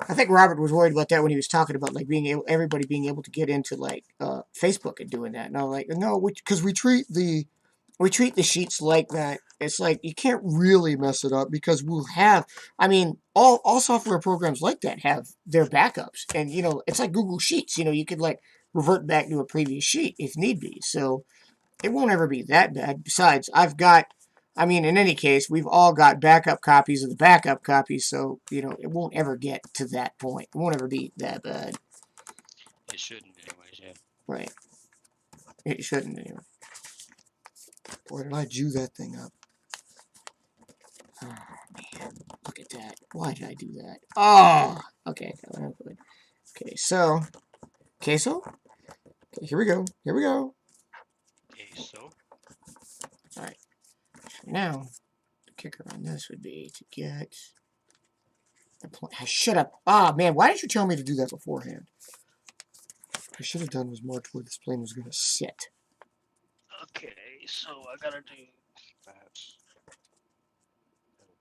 I think Robert was worried about that when he was talking about like everybody being able to get into like Facebook and doing that. And I'm like, no, because we treat the sheets like that. It's like you can't really mess it up because we'll have. I mean, all software programs like that have their backups, and it's like Google Sheets. You could like revert back to a previous sheet if need be. So it won't ever be that bad. Besides, I mean, in any case, we've all got backup copies of the backup copies, so, it won't ever get to that point. It won't ever be that bad. It shouldn't, anyways. Yeah. Right. It shouldn't, anyway. Boy, did I Jew that thing up. Oh, man. Look at that. Why did I do that? Oh! Okay, okay, so. Queso? Okay, here we go. Here we go. Okay, so. Alright. Now, the kicker on this would be to get... Shut up. Ah, man, why didn't you tell me to do that beforehand? What I should have done was mark where this plane was going to sit. Okay, so I gotta do that. Gotta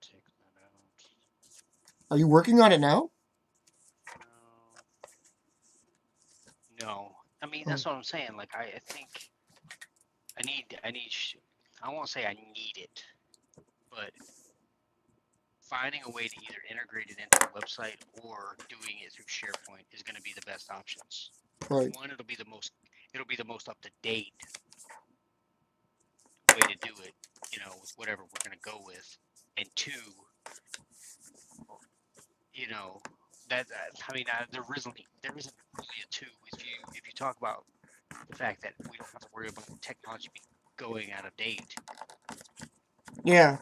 take that out. Are you working on it now? No. I mean, Oh, that's what I'm saying. Like, I think I won't say I need it, but finding a way to either integrate it into the website or doing it through SharePoint is going to be the best options. right. One, it'll be the most up to date way to do it, with whatever we're going to go with. And two, that I mean, there isn't really a two if you talk about the fact that we don't have to worry about technology going out of date. Yeah.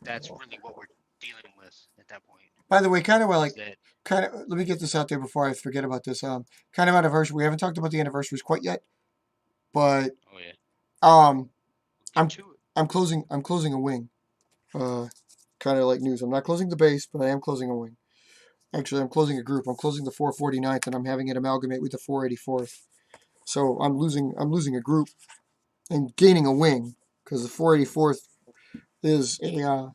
That's really what we're dealing with at that point. By the way, That let me get this out there before I forget about this. Kind of anniversary. We haven't talked about the anniversaries quite yet, but oh yeah, um, we'll get I'm to it. I'm closing a wing. Kind of like news. I'm not closing the base, but I am closing a wing. Actually, I'm closing a group. I'm closing the 449th, and I'm having it amalgamate with the 484th. So I'm losing a group and gaining a wing because the 484th is a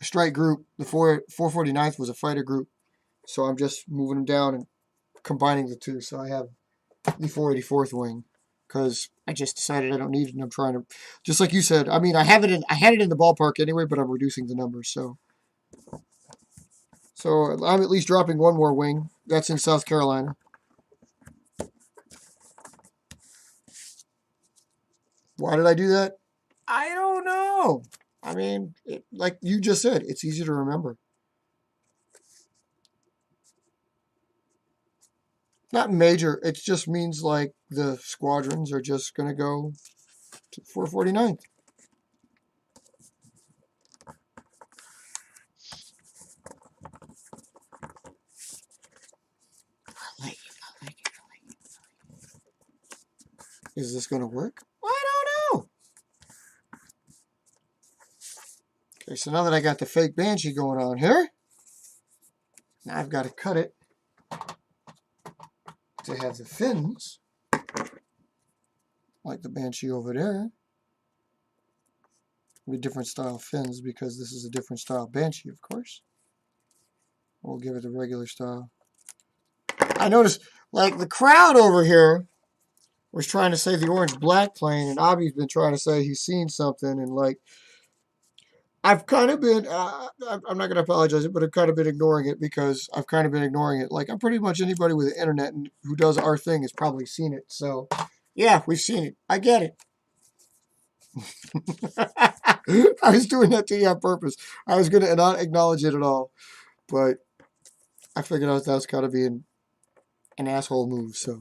strike group. The 449th was a fighter group. So I'm just moving them down and combining the two. So I have the 484th wing because I just decided I don't need it, and I'm trying to, just like you said. I mean, I had it in the ballpark anyway, but I'm reducing the numbers. So I'm at least dropping one more wing. That's in South Carolina. Why did I do that? I don't know. I mean, like you just said, it's easy to remember. Not major. It just means like the squadrons are just going to go to 449th. I like it. I like it. I like it. Is this going to work? I don't know. Okay, so now that I got the fake Banshee going on here, now I've got to cut it to have the fins, like the Banshee over there. With different style fins because this is a different style Banshee, of course. We'll give it the regular style. I noticed, like, the crowd over here was trying to say the orange-black plane, and Abi's been trying to say he's seen something, and, like, I've kind of been, I'm not going to apologize, but I've kind of been ignoring it because I've kind of been ignoring it. Like, I'm pretty much anybody with the internet who does our thing has probably seen it. So, yeah, we've seen it. I get it. I was doing that to you on purpose. I was going to not acknowledge it at all, but I figured out that was kind of being an asshole move. So,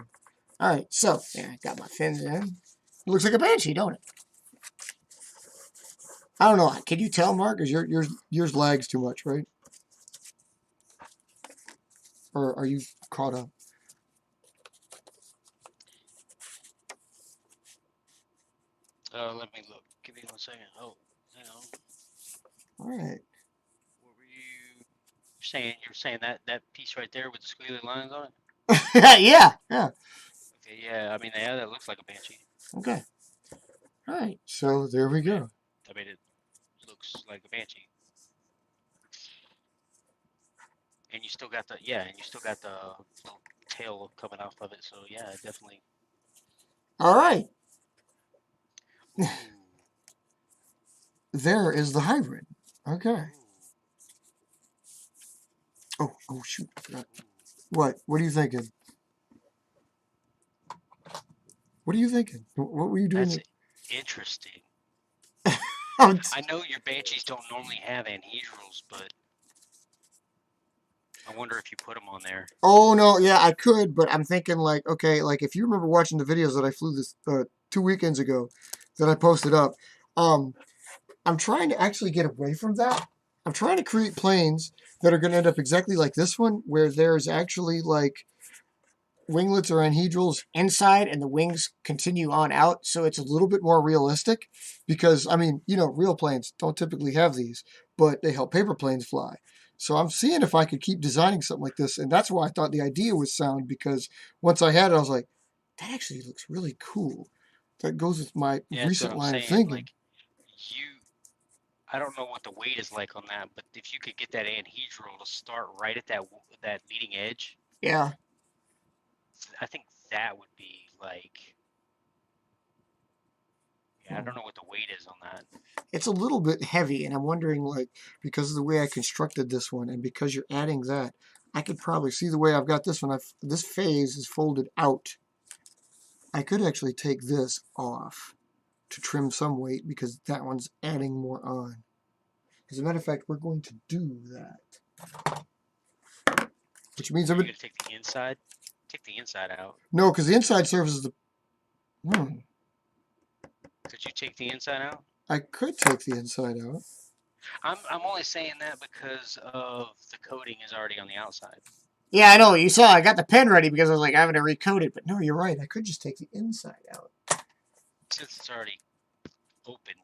all right. So, yeah, I got my fins in. It looks like a Banshee, don't it? I don't know. Can you tell, Mark? Is yours lags too much, right? Or are you caught up? Let me look. Give me 1 second. Oh, hang on. All right. What were you saying? You were saying that piece right there with the squiggly lines on it? Yeah. Okay, yeah. I mean, yeah, that looks like a Banshee. Okay. All right. So there we go. I mean, it looks like a Banshee. And you still got the little tail coming off of it. So yeah, definitely. All right. Ooh. There is the hybrid. Okay. Ooh. Oh shoot. I forgot. What? What are you thinking? What are you thinking? What were you doing? That's interesting. Oh, I know your Banshees don't normally have anhedrals, but I wonder if you put them on there. oh no, yeah, I could, but I'm thinking like, okay, like if you remember watching the videos that I flew this 2 weekends ago, that I posted up, um, I'm trying to actually get away from that. I'm trying to create planes that are going to end up exactly like this one, where there's actually like winglets or anhedrals inside and the wings continue on out. So it's a little bit more realistic because, I mean, real planes don't typically have these, but they help paper planes fly. So I'm seeing if I could keep designing something like this. And that's why I thought the idea was sound because once I had it, I was like, that actually looks really cool. That goes with my Yeah, that's what recent I'm line of saying. thinking. Like I don't know what the weight is like on that, but if you could get that anhedral to start right at that leading edge, Yeah. I think that would be like. Yeah, I don't know what the weight is on that. It's a little bit heavy, and I'm wondering, like, because of the way I constructed this one, and because you're adding that, I could probably see the way I've got this one. This phase is folded out. I could actually take this off to trim some weight because that one's adding more on. As a matter of fact, we're going to do that. Which means I'm going to take the inside. Take the inside out. No, because the inside serves as the. Could you take the inside out? I could take the inside out. I'm only saying that because of the coating is already on the outside. Yeah, I know. You saw I got the pen ready because I was like, having to recode it. But no, you're right. I could just take the inside out. Since it's already opened.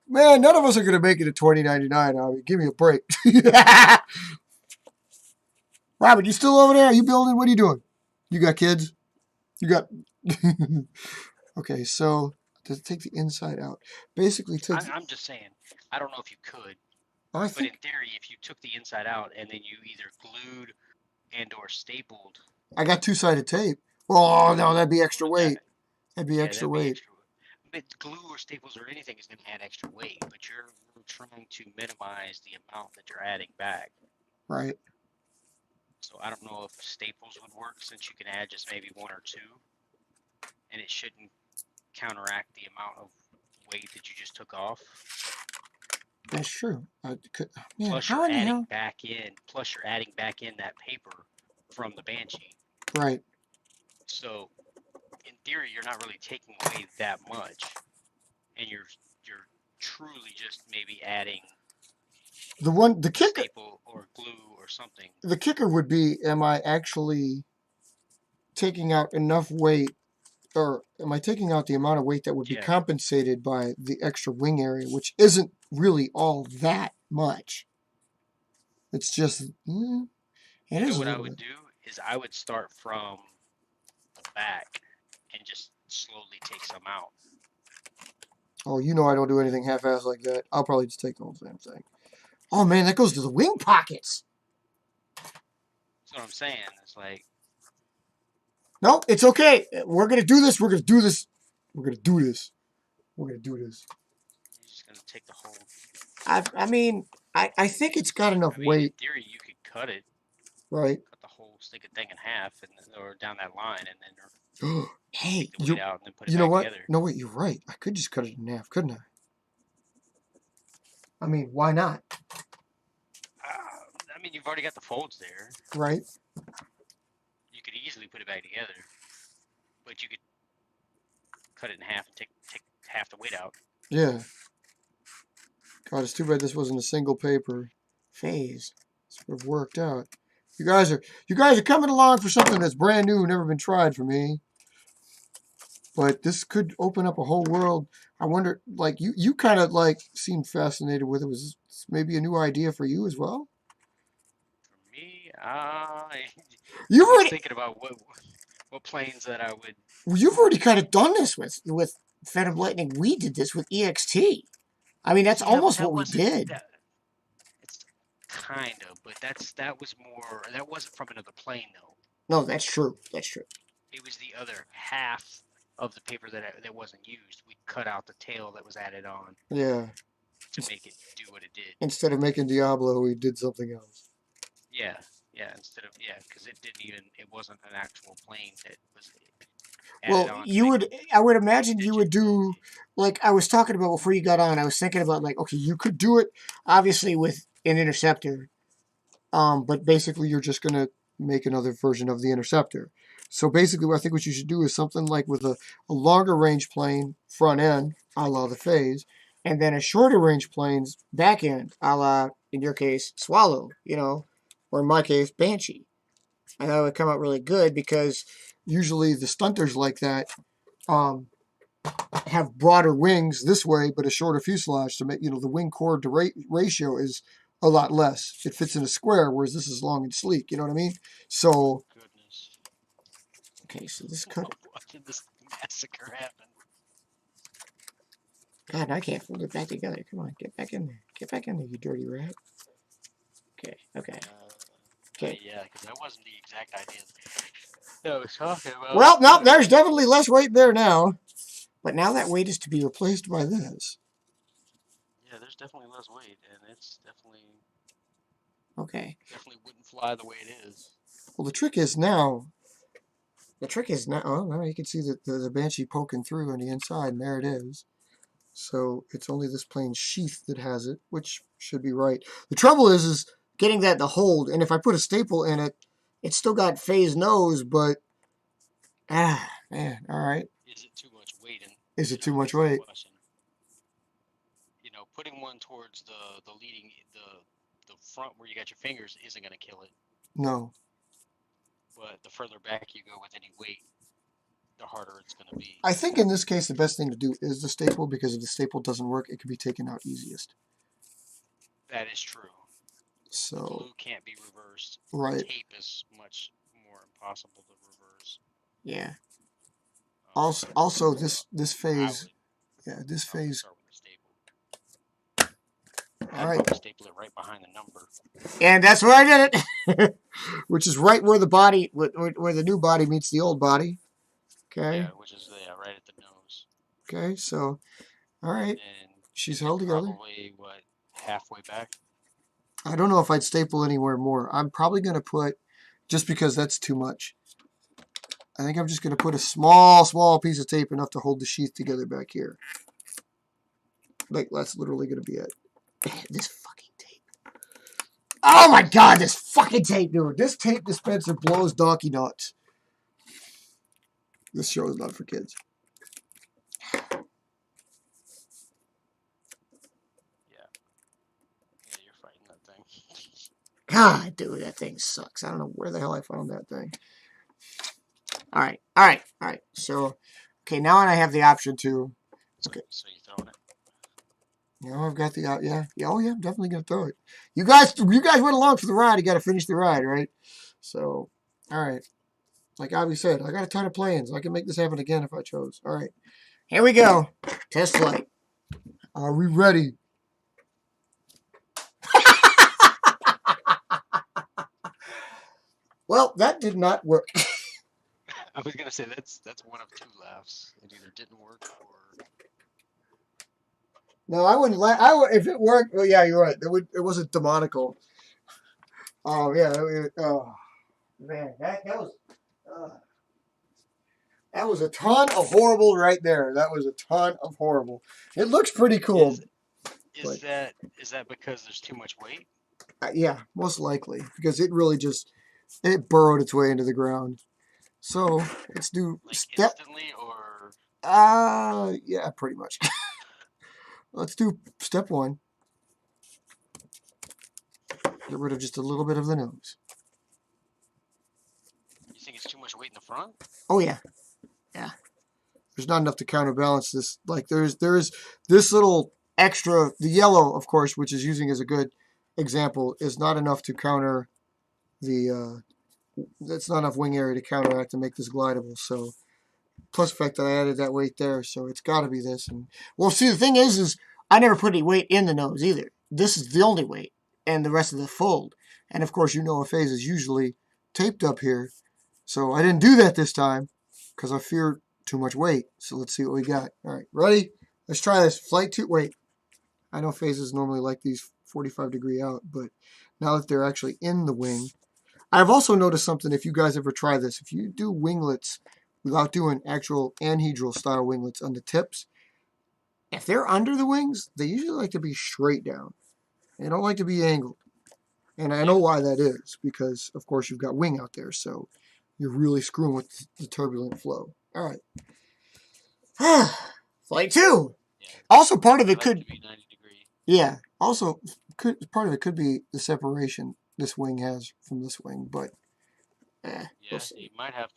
Man, none of us are going to make it to 2099, Abby. Give me a break. Robert, you still over there? Are you building? What are you doing? You got kids? You got... Okay, so to take the inside out. Basically, I'm just saying, I don't know if you could, I but in think theory, if you took the inside out and then you either glued and or stapled, I got two-sided tape. Oh, no, that'd be extra or that, weight. That'd be extra that'd be weight. extra. But glue or staples or anything is going to add extra weight, but you're trying to minimize the amount that you're adding back. Right. So I don't know if staples would work since you can add just maybe one or two, and it shouldn't counteract the amount of weight that you just took off. That's true. Man, Plus how you're in the adding hell? back in. Plus you're adding back in that paper from the Banshee. Right. So in theory, you're not really taking away that much, and you're truly just maybe adding The kicker, staple or glue or something. the kicker would be: am I actually taking out enough weight, or am I taking out the amount of weight that would be Yeah. compensated by the extra wing area, which isn't really all that much. It's just, it You is know a what I little would bit. do is I would start from the back and just slowly take some out. Oh, you know I don't do anything half-assed like that. I'll probably just take the whole damn thing. Oh man, that goes to the wing pockets. That's what I'm saying. It's like, No, it's okay. We're gonna do this. We're gonna do this. We're gonna do this. We're gonna do this. you're just gonna take the whole. I mean, I think it's got enough I mean, in weight, theory, you could cut it, right? cut the whole stick of thing in half, and or down that line, and then Hey, take the weight out and then put it you know back what? together. No, wait, you're right. I could just cut it in half, couldn't I? I mean, why not? I mean, you've already got the folds there. Right? You could easily put it back together, but you could cut it in half and take half the weight out. Yeah. God, it's too bad this wasn't a single paper phase. This would have worked out. You guys are coming along for something that's brand new, never been tried for me. But this could open up a whole world. I wonder, like you kind of like seemed fascinated with it. Was this maybe a new idea for you as well? For me, You've I'm just already thinking about what planes that I would. you've already kind of done this with Venom Lightning. We did this with EXT. I mean, that's Yeah, but almost that what we wasn't did. that. It's kind of, but that was more. That wasn't from another plane though. No, that's true. That's true. It was the other half of the paper that wasn't used. We cut out the tail that was added on Yeah. to make it do what it did. Instead of making Diablo, we did something else. Yeah, instead of because it wasn't an actual plane that was added Well, on to you make would, I would imagine you digit. would do, like I was talking about before you got on, I was thinking about like, okay, you could do it obviously with an interceptor, but basically you're just going to make another version of the interceptor. So basically what I think what you should do is something like with a longer range plane front end, a la the phase, and then a shorter range plane's back end, a la, in your case, Swallow, or in my case, Banshee. And that would come out really good because usually the stunters like that um, have broader wings this way, but a shorter fuselage to make, the wing chord to ratio is a lot less. It fits in a square, whereas this is long and sleek. You know what I mean? So, Goodness, okay, so this cut it. what did this massacre happen? God, I can't fold it back together. Come on, get back in there. Get back in there, you dirty rat. Okay, okay. Okay. Yeah, because that wasn't the exact idea that I was talking about. Well, no, there's definitely less weight there now. But now that weight is to be replaced by this. Yeah, there's definitely less weight, and it's definitely wouldn't fly the way it is. Well, the trick is now. Oh, now you can see the Banshee poking through on the inside, and there it is. So it's only this plain sheath that has it, which should be right. The trouble is getting that to hold, and if I put a staple in it, it's still got phase nose, but man, all right. Is it too much weight Is it You too know, much that's the weight? question. You know, putting one towards the leading the front where you got your fingers isn't going to kill it. No. But the further back you go with any weight, the harder it's going to be. I think in this case, the best thing to do is the staple, because if the staple doesn't work, it can be taken out easiest. That is true. So, the glue can't be reversed. right. Tape is much more impossible to reverse. Yeah. Um, Also, so this I phase, would yeah, this probably phase. start with a staple. All I'd right. probably staple it right behind the number. And that's where I did it, which is right where the body, where the new body meets the old body. Okay. Yeah, which is right at the nose. Okay. So, all right. And She's is it held together. probably what, halfway back? I don't know if I'd staple anywhere more. I'm probably going to put, just because that's too much, I think I'm just going to put a small piece of tape, enough to hold the sheath together back here. Like, that's literally going to be it. This fucking tape. Oh my god, this fucking tape, dude. This tape dispenser blows donkey nuts. This show is not for kids. Yeah. Yeah, you're fighting that thing. God, dude, that thing sucks. I don't know where the hell I found that thing. Alright. So, okay, now I have the option to... Okay. So you throwing it? Now I've got the... yeah. Oh, yeah, I'm definitely going to throw it. You guys went along for the ride. You got to finish the ride, right? So, alright. Like Avi said, I got a ton of plans. I can make this happen again if I chose. Alright. Here we go. Test flight. Are we ready? Well, that did not work. I was gonna say that's one of two laughs. It either didn't work or No, I wouldn't laugh. If it worked. Well, yeah, you're right. It wasn't demonical. Oh yeah. Oh man, uh, that was a ton of horrible right there. That was a ton of horrible. It looks pretty cool. Is that because there's too much weight? Yeah, most likely, because it really just burrowed its way into the ground. So let's do Like step. instantly or? Yeah, pretty much. Let's do step one. Get rid of just a little bit of the nose. You think it's too much weight in the front? Oh yeah. There's not enough to counterbalance this. Like there's this little extra, the yellow, of course, which is using as a good example, is not enough to counter the. That's not enough wing area to counteract to make this glidable. So, plus the fact that I added that weight there, so it's got to be this. And well, see, the thing is I never put any weight in the nose either. This is the only weight, and the rest of the fold. And of course, a phase is usually taped up here, so I didn't do that this time because I fear too much weight. So let's see what we got. All right, ready? Let's try this. Flight 2. Wait. I know phases normally like these 45-degree out, but now that they're actually in the wing. I've also noticed something, if you guys ever try this. If you do winglets without doing actual anhedral style winglets on the tips, if they're under the wings, they usually like to be straight down. They don't like to be angled. And I know why that is, because, of course, you've got wing out there, so you're really screwing with the turbulent flow. All right. Flight 2. Yeah. Also, part of it could could be 90 degree. Yeah. Also, part of it could be the separation this wing has from this wing, but Yeah, we'll see. you might have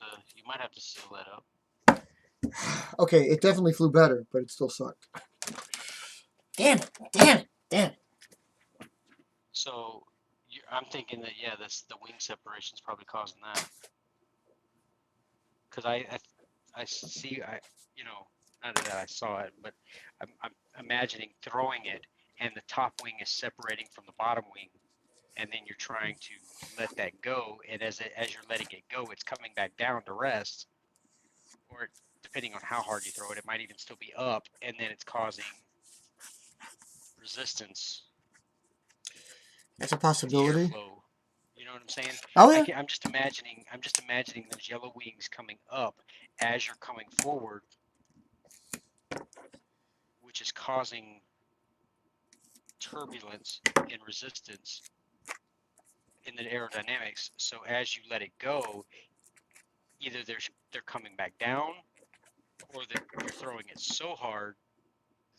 to seal that up. Okay, it definitely flew better, but it still sucked. Damn it. So I'm thinking that the wing separation is probably causing that. Because I see not that I saw it, but I'm imagining throwing it and the top wing is separating from the bottom wing, and then you're trying to let that go, and as you're letting it go, it's coming back down to rest, or depending on how hard you throw it, it might even still be up, and then it's causing resistance. That's a possibility. Airflow. You know what I'm saying? Oh yeah. I'm just imagining those yellow wings coming up as you're coming forward, which is causing turbulence and resistance in the aerodynamics. So as you let it go, either they're coming back down, or that you're throwing it so hard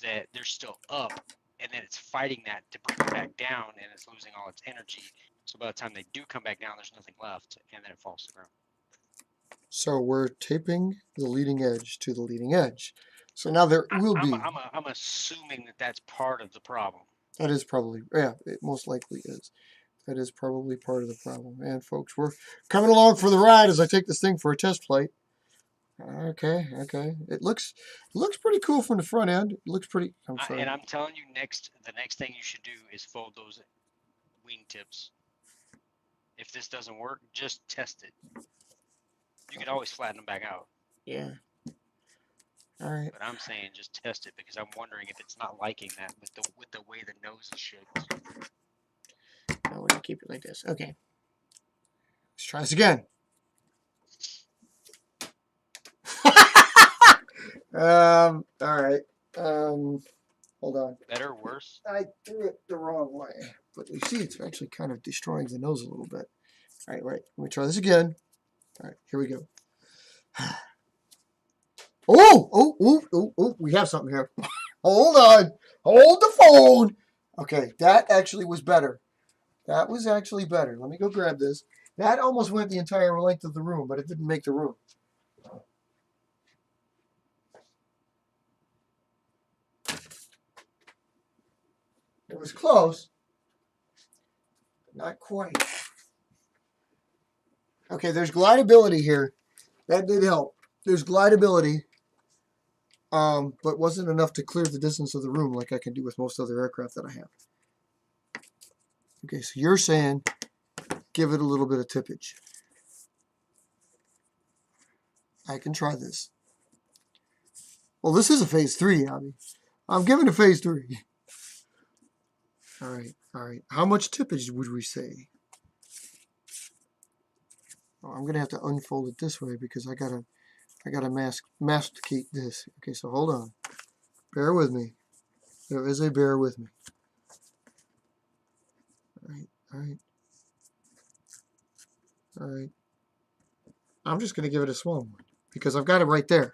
that they're still up, and then it's fighting that to bring it back down, and it's losing all its energy. So by the time they do come back down, there's nothing left, and then it falls to the ground. So we're taping the leading edge to the leading edge. So now there will be. I'm assuming that that's part of the problem. That is probably, yeah, it most likely is. That is probably part of the problem. And folks, we're coming along for the ride as I take this thing for a test flight. Okay, okay. It looks pretty cool from the front end. It looks pretty. I'm sorry. And I'm telling you, the next thing you should do is fold those wing tips. If this doesn't work, just test it. You could always flatten them back out. Yeah. All right. But I'm saying just test it because I'm wondering if it's not liking that with the way the nose is shaped. Now we're gonna keep it like this. Okay. Let's try this again. All right. Hold on. Better, worse? I threw it the wrong way. But you see, it's actually kind of destroying the nose a little bit. All right, wait. Let me try this again. All right, here we go. Oh, we have something here. Hold on. Hold the phone. Okay, that actually was better. That was actually better. Let me go grab this. That almost went the entire length of the room, but it didn't make the room. It was close. Not quite. Okay, there's glidability here. That did help. There's glidability, but wasn't enough to clear the distance of the room like I can do with most other aircraft that I have. Okay, so you're saying give it a little bit of tippage. I can try this. Well, this is a phase 3, Abby. I'm giving a phase 3. All right, all right. How much tippage would we say? Oh, I'm gonna have to unfold it this way because I gotta masticate this. Okay, so hold on. Bear with me. There is a bear with me. All right, all right, all right. I'm just gonna give it a small one because I've got it right there.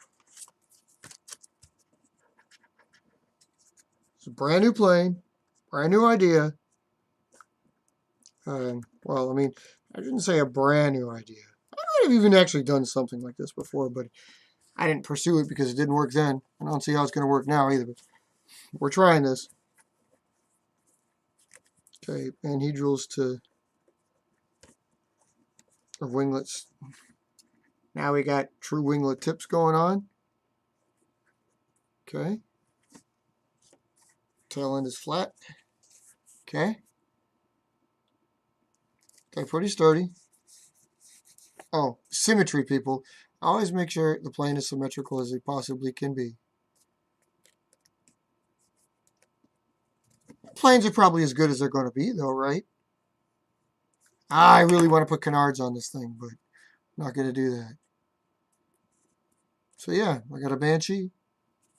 It's a brand new plane, brand new idea. Well, I mean, I didn't say a brand new idea. I might have even actually done something like this before, but I didn't pursue it because it didn't work then. I don't see how it's going to work now either, but we're trying this. Okay, anhedrals to or winglets. Now we got true winglet tips going on. Okay. Tail end is flat. Okay. Okay, pretty sturdy. Oh, symmetry, people. Always make sure the plane is symmetrical as it possibly can be. Planes are probably as good as they're going to be, though, right? I really want to put canards on this thing, but I'm not going to do that. So, yeah, I got a Banshee,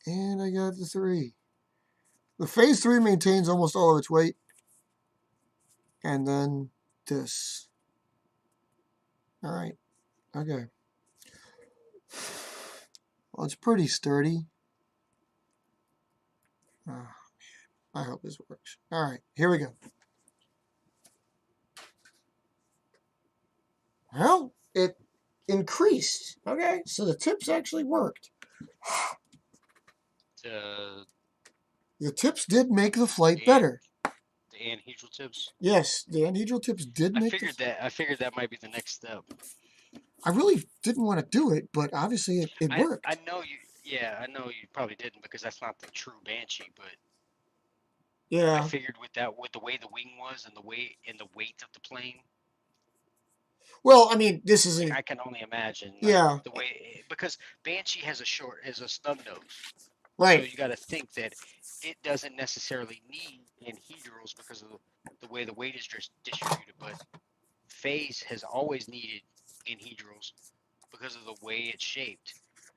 and I got the 3. The phase 3 maintains almost all of its weight. And then this. All right. Okay. Well, it's pretty sturdy. Oh, man. I hope this works. All right. Here we go. Well, it increased. Okay. So the tips actually worked. The tips did make the flight better. The anhedral tips? Yes, the anhedral tips did make I figured that might be the next step. I really didn't want to do it, but obviously it worked. I know you probably didn't because that's not the true Banshee, but yeah. I figured with the way the wing was and the weight of the plane. Well, I mean, this is I can only imagine. Yeah. The way because Banshee has a snub nose. Right. So you got to think that it doesn't necessarily need anhedrals because of the way the weight is distributed, but phase has always needed anhedrals because of the way it's shaped.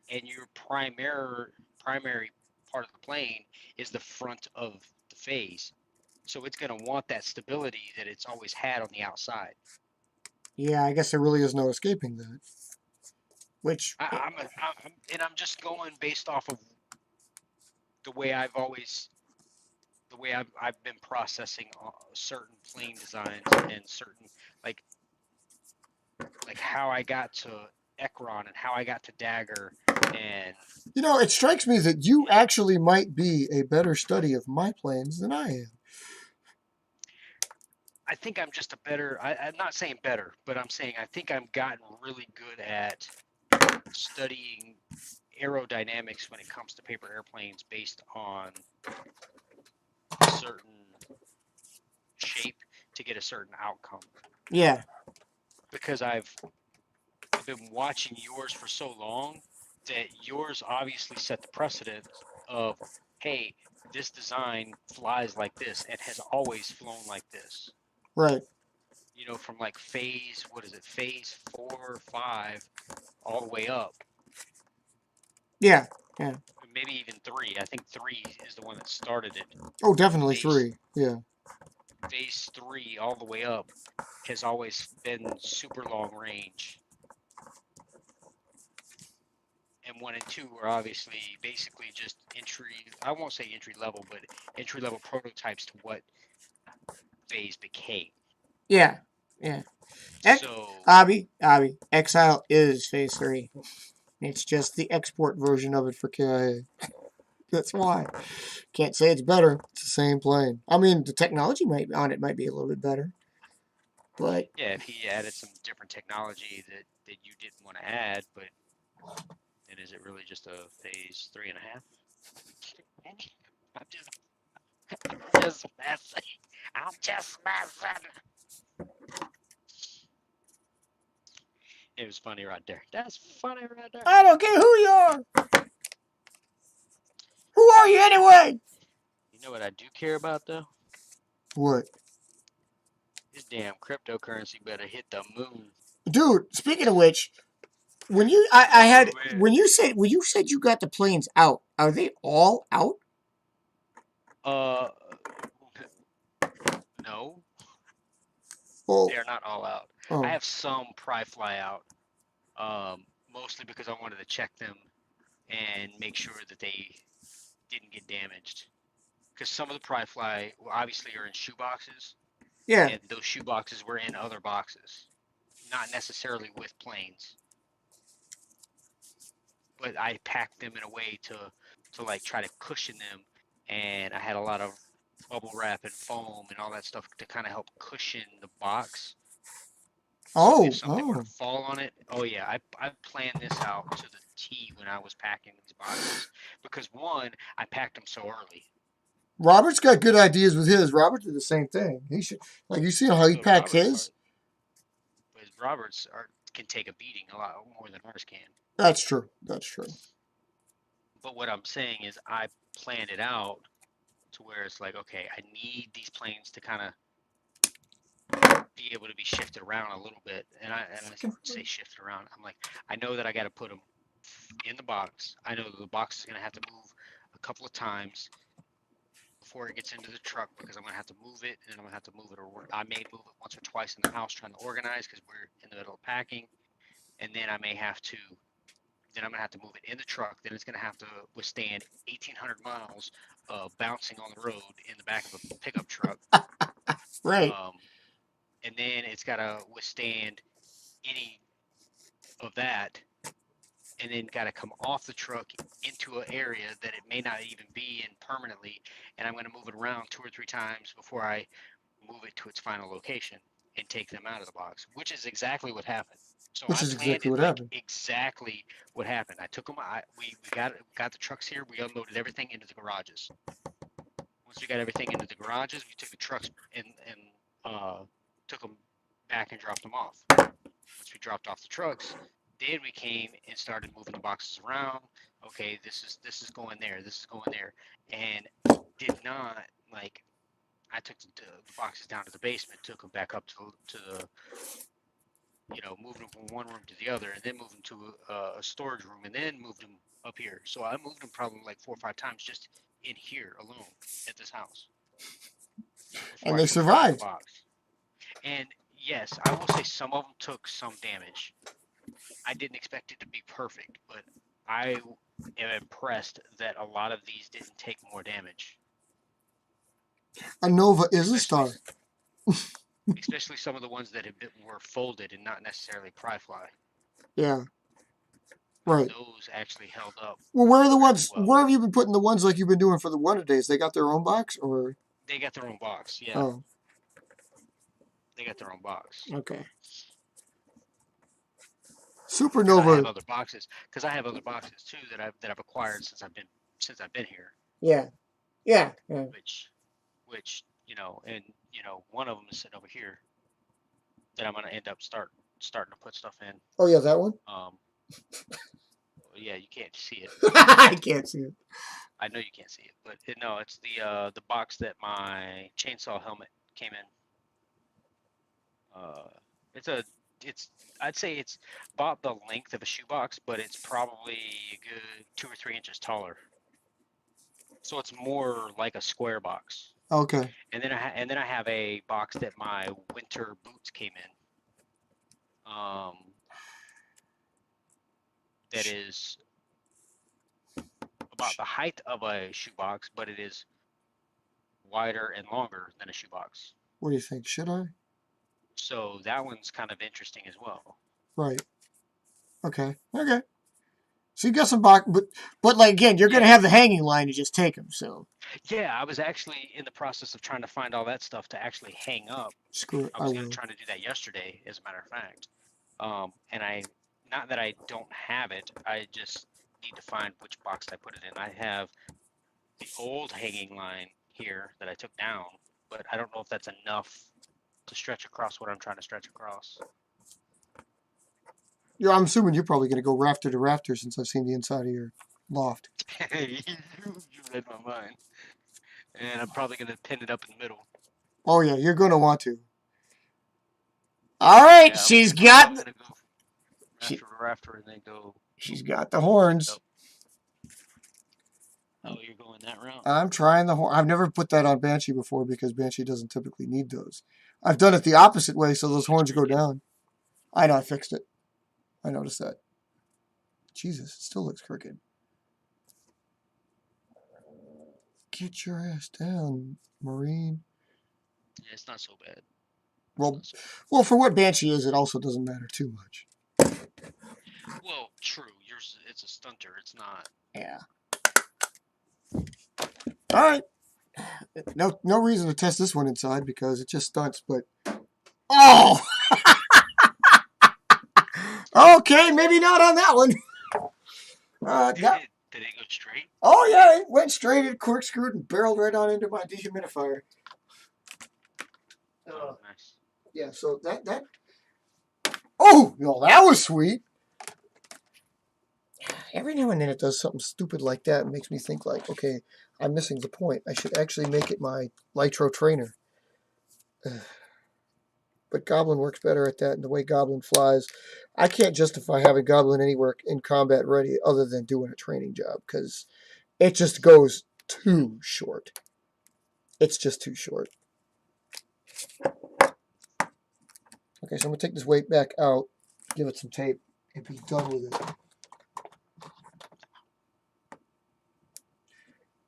And your primary part of the plane is the front of the phase. So it's going to want that stability that it's always had on the outside. Yeah, I guess there really is no escaping that. which I'm just going based off of the way I've been processing certain plane designs and certain like how I got to Ekron and how I got to Dagger and it strikes me that you actually might be a better study of my planes than I am. I think I'm just a better. I'm not saying better, but I'm saying I think I've gotten really good at studying aerodynamics when it comes to paper airplanes based on a certain shape to get a certain outcome. Yeah. Because I've been watching yours for so long that yours obviously set the precedent of, hey, this design flies like this and has always flown like this. Right. From like phase 4 or 5 all the way up. Yeah. Yeah. Maybe even 3. I think 3 is the one that started it. Oh, definitely 3. Yeah. Phase 3 all the way up has always been super long range. And 1 and 2 are obviously basically just I won't say entry level, but entry level prototypes to what phase became. Yeah. Yeah. So Abby, Exile is phase 3. It's just the export version of it for KIA. That's why. Can't say it's better. It's the same plane. I mean, the technology might be a little bit better. But yeah, if he added some different technology that you didn't want to add, but then is it really just a phase 3.5? I'm just messing. I'm just messing. It was funny right there. That's funny right there. I don't care who you are. Who are you anyway? You know what I do care about though? What? This damn cryptocurrency better hit the moon. Dude, speaking of which, when you said you got the planes out, are they all out? No, Well, they are not all out. I oh, have some pry fly out, mostly because I wanted to check them and make sure that they didn't get damaged. Because some of the pry fly obviously are in shoe boxes, yeah. and those shoe boxes were in other boxes, not necessarily with planes. But I packed them in a way to like try to cushion them, and I had a lot of bubble wrap and foam and all that stuff to kind of help cushion the box. So if something were to fall on it, oh yeah, I planned this out to the T when I was packing these boxes because one, I packed them so early. Robert's got good ideas with his. Robert did the same thing. He should, like, you see how he But packed his? Roberts can take a beating a lot more than ours can. That's true. That's true. But what I'm saying is I planned it out to where it's like, okay, I need these planes to kind of be able to be shifted around a little bit. And I say shifted around. I'm like, I know that I got to put them in the box. I know that the box is going to have to move a couple of times before it gets into the truck because I'm going to have to move it and then I'm going to have to move it, or I may move it once or twice in the house trying to organize because we're in the middle of packing. And then I'm going to have to move it in the truck. Then it's going to have to withstand 1,800 miles of bouncing on the road in the back of a pickup truck. Right. And then it's got to withstand any of that, and then got to come off the truck into an area that it may not even be in permanently. And I'm going to move it around 2 or 3 times before I move it to its final location and take them out of the box, which is exactly what happened. So Which I is planned exactly it what like happened. exactly what happened. I took them. We got the trucks here. We unloaded everything into the garages. Once we got everything into the garages, we took the trucks and took them back and dropped them off. Once we dropped off the trucks, then we came and started moving the boxes around. Okay, this is going there. This is going there, and did not like. I took the boxes down to the basement, took them back up to the moved them from one room to the other, and then moved them to a storage room, and then moved them up here. So I moved them probably like 4 or 5 times just in here alone at this house before And I they put them in the survived. box. And yes, I will say some of them took some damage. I didn't expect it to be perfect, but I am impressed that a lot of these didn't take more damage. A Nova is a Especially star. especially some of the ones that were folded and not necessarily pry fly. Yeah. Right. Those actually held up Well, where are the fairly ones? well. Where have you been putting the ones like you've been doing for the Wonder Days? They got their own box, or They got their own box, yeah. oh, They got their own box. okay. Because I have Supernova. other boxes. Because I have other boxes too that I've acquired since I've been here. Yeah. Yeah. Yeah. Which and one of them is sitting over here that I'm gonna end up starting to put stuff in. Oh yeah, that one. Yeah, you can't see it. I can't see it. I know you can't see it, but no, it's the box that my chainsaw helmet came in. It's I'd say it's about the length of a shoebox, but it's probably a good 2 or 3 inches taller. So it's more like a square box. Okay. And then I have a box that my winter boots came in. That is about the height of a shoebox, but it is wider and longer than a shoebox. What do you think? Should I? So that one's kind of interesting as well. Right. Okay. Okay. So you got some box, but like again, you're gonna have the hanging line to just take them. So. Yeah, I was actually in the process of trying to find all that stuff to actually hang up. Screw it. I was gonna try to do that yesterday, as a matter of fact. And not that I don't have it, I just need to find which box I put it in. I have the old hanging line here that I took down, but I don't know if that's enough to stretch across what I'm trying to stretch across. Yeah, I'm assuming you're probably going to go rafter to rafter since I've seen the inside of your loft. you read my mind. And I'm probably going to pin it up in the middle. Oh, yeah, you're going to want to. All right, Yeah, she's got... Go rafter to rafter and then go... She's got the horns. Oh, you're going that route? I'm trying the horn. I've never put that on Banshee before because Banshee doesn't typically need those. I've done it the opposite way so those horns go down. I know, I fixed it. I noticed that. Jesus, it still looks crooked. Get your ass down, Marine. Yeah, it's not so bad. Well, for what Banshee is, it also doesn't matter too much. Well, true. Yours, it's a stunter. It's not. Yeah. All right. No reason to test this one inside because it just stunts, but... Oh! Okay, maybe not on that one. Did it go straight? Oh, yeah, it went straight, it corkscrewed and barreled right on into my dehumidifier. Oh, nice. Yeah, so that... Oh, no, that was sweet. Every now and then it does something stupid like that and makes me think like, okay, I'm missing the point. I should actually make it my Litro trainer. But Goblin works better at that, and the way Goblin flies, I can't justify having Goblin anywhere in combat ready other than doing a training job, because it just goes too short. It's just too short. Okay, so I'm going to take this weight back out, give it some tape, and be done with it.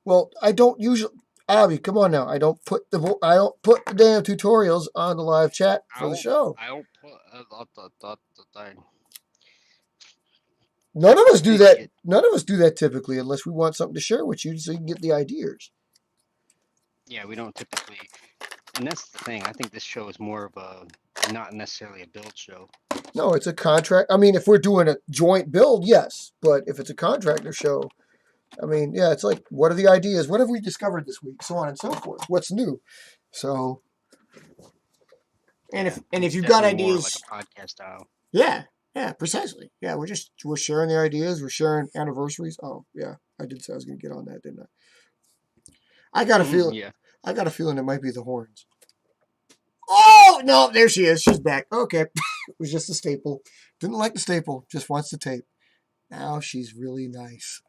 Well, I don't usually... Abby, come on now. I don't put the damn tutorials on the live chat for the show. I don't put the thing. None of us do that. None of us do that typically, unless we want something to share with you, so you can get the ideas. Yeah, we don't typically, and that's the thing. I think this show is more of a not necessarily a build show. No, it's a contract. I mean, if we're doing a joint build, yes, but if it's a contractor show. I mean, yeah, it's like, what are the ideas? What have we discovered this week? So on and so forth. What's new? So, and if you've got ideas, more like a podcast style. Yeah, precisely. Yeah, we're sharing the ideas. We're sharing anniversaries. Oh, yeah, I did say I was going to get on that, didn't I? I got a feeling. Yeah. I got a feeling it might be the horns. Oh no, there she is. She's back. Okay, it was just a staple. Didn't like the staple. Just wants the tape. Now she's really nice.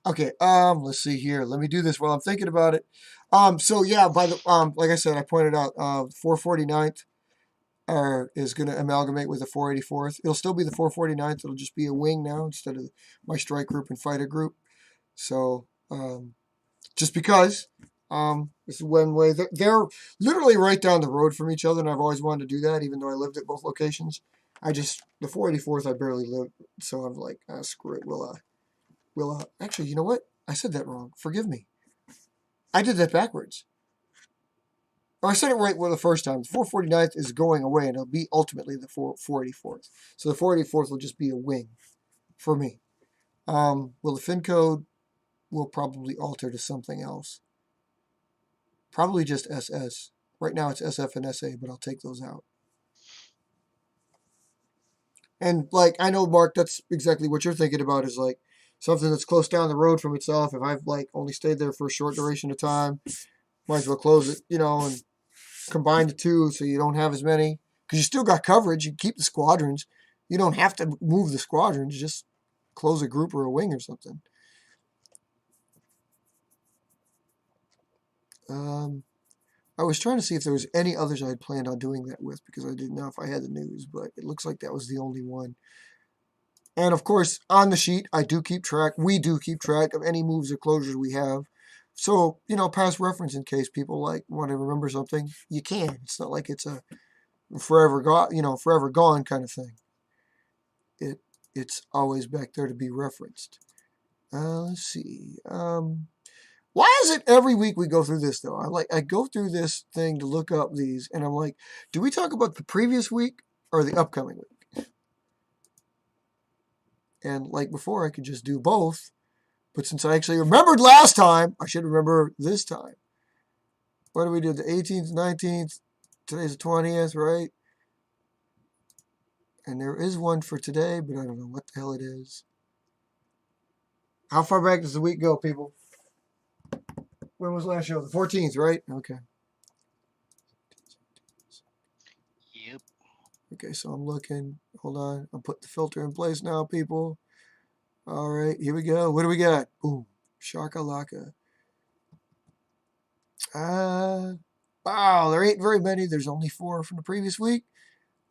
Okay, let's see here. Let me do this while I'm thinking about it. So yeah, by the like I said, I pointed out 449th is going to amalgamate with the 484th. It'll still be the 449th. It'll just be a wing now instead of my strike group and fighter group. So just because this is one way. They're literally right down the road from each other, and I've always wanted to do that, even though I lived at both locations. The 484th I barely lived, so I'm like, screw it. We'll actually, you know what? I said that wrong. Forgive me. I did that backwards. Or I said it right the first time. The 449th is going away, and it'll be ultimately the 484th. So the 484th will just be a wing for me. Well, the fin code will probably alter to something else. Probably just SS. Right now it's SF and SA, but I'll take those out. And like, I know, Mark, that's exactly what you're thinking about, is like something that's close down the road from itself. If I've like only stayed there for a short duration of time, might as well close it, and combine the two so you don't have as many. Because you still got coverage. You keep the squadrons. You don't have to move the squadrons. Just close a group or a wing or something. I was trying to see if there was any others I had planned on doing that with, because I didn't know if I had the news, but it looks like that was the only one. And of course, on the sheet, we do keep track of any moves or closures we have. So, past reference in case people want to remember something, you can. It's not like it's a forever gone kind of thing. It's always back there to be referenced. Let's see. Why is it every week we go through this, though? I go through this thing to look up these, and I'm like, do we talk about the previous week or the upcoming week? And like before, I could just do both. But since I actually remembered last time, I should remember this time. What do we do? The 18th, 19th, today's the 20th, right? And there is one for today, but I don't know what the hell it is. How far back does the week go, people? When was last show? The 14th, right? Okay. Yep. Okay, so I'm looking. Hold on. I'll put the filter in place now, people. All right, here we go. What do we got? Boom. Shakalaka. Wow, there ain't very many. There's only 4 from the previous week.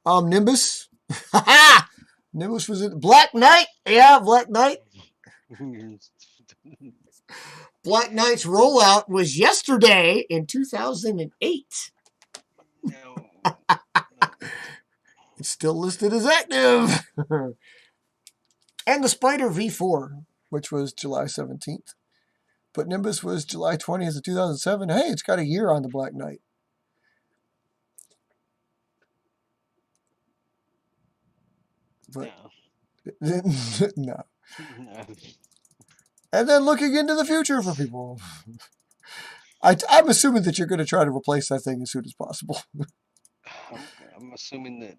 Nimbus. Nimbus was it? Black Knight. Yeah, Black Knight. Black Knight's rollout was yesterday in 2008. No. It's still listed as active. And the Spider V4, which was July 17th. But Nimbus was July 20th of 2007. Hey, it's got a year on the Black Knight. But no. No. And then looking into the future for people. I'm assuming that you're going to try to replace that thing as soon as possible. I'm assuming that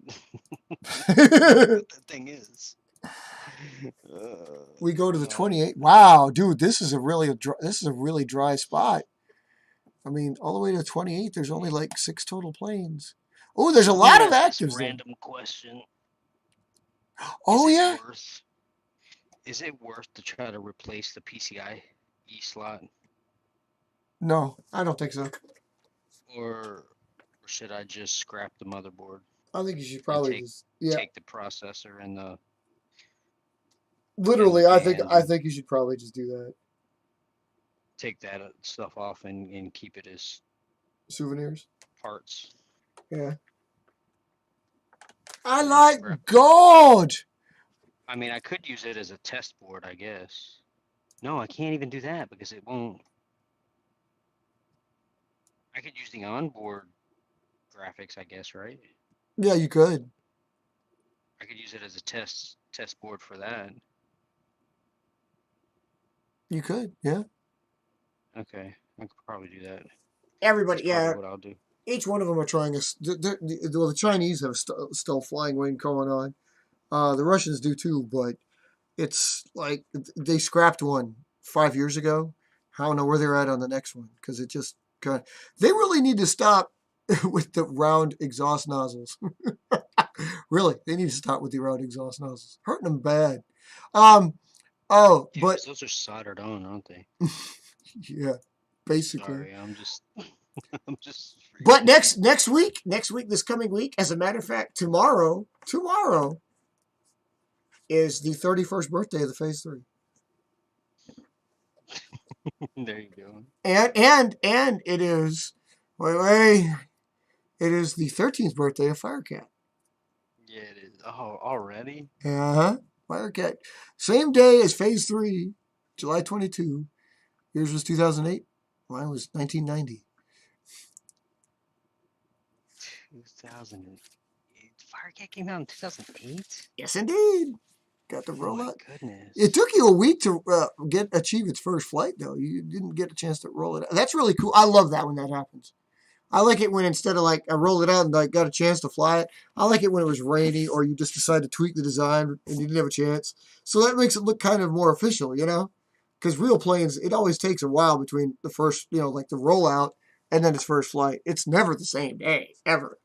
what that thing is. We go to the 28th. Wow, dude, this is a really dry spot. I mean, all the way to the 28th, there's only like 6 total planes. Oh, there's a lot of actives. Random question. Oh, yeah. Is it worth to try to replace the PCI E slot? No, I don't think so. Or should I just scrap the motherboard? I think you should probably take the processor and the. Literally, I think you should probably just do that. Take that stuff off and keep it as souvenirs, parts. Yeah. I like gold. I mean, I could use it as a test board, I guess. No, I can't even do that because it won't. I could use the onboard graphics, I guess, right? Yeah, you could. I could use it as a test board for that. You could, yeah. Okay, I could probably do that. Everybody, yeah. What I'll do. Each one of them are trying the Chinese have still flying wing going on. The Russians do too, but it's like they scrapped one 5 years ago. I don't know where they're at on the next one because it just kind of. They really need to stop with the round exhaust nozzles. Really, they need to stop with the round exhaust nozzles. Hurting them bad. But those are soldered on, aren't they? Yeah, basically. Sorry, I'm just. I'm just But freaking. next week, this coming week, as a matter of fact, tomorrow is the 31st birthday of the Phase 3. There you go. And it is wait, it is the 13th birthday of Firecat. Yeah, it is. Oh, already? Uh-huh. Firecat. Same day as Phase 3, July 22. Yours was 2008. Mine was 1990. 2008. Firecat came out in 2008? Yes, indeed. Got the Oh my rollout. It goodness. took you a week to achieve its first flight, though. You didn't get a chance to roll it out. That's really cool. I love that when that happens. I like it when instead of like I rolled it out and like got a chance to fly it, I like it when it was rainy or you just decide to tweak the design and you didn't have a chance. So that makes it look kind of more official, you know? Because real planes, it always takes a while between the first, like the rollout and then its first flight. It's never the same day, ever.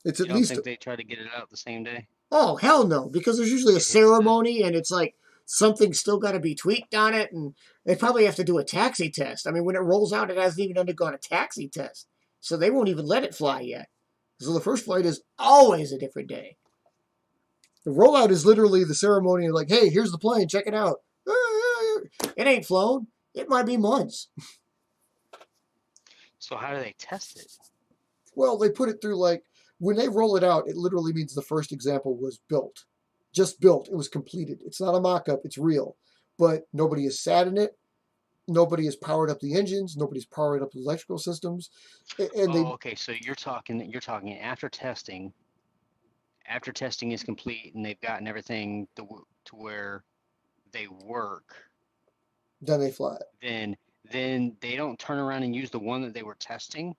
It's You at don't least, think they try to get it out the same day? oh, hell no, because there's usually a It hits the. ceremony and it's like something's still got to be tweaked on it and they probably have to do a taxi test. I mean, when it rolls out, it hasn't even undergone a taxi test. So they won't even let it fly yet. So the first flight is always a different day. The rollout is literally the ceremony of like, hey, here's the plane, check it out. It ain't flown. It might be months. So how do they test it? Well, they put it through like when they roll it out, it literally means the first example was built. Just built. It was completed. It's not a mock up, it's real. But nobody has sat in it. Nobody has powered up the engines. Nobody's powered up the electrical systems. And Oh, they, okay. So you're talking after testing is complete and they've gotten everything to where they work, then they fly it. then they don't turn around and use the one that they were testing.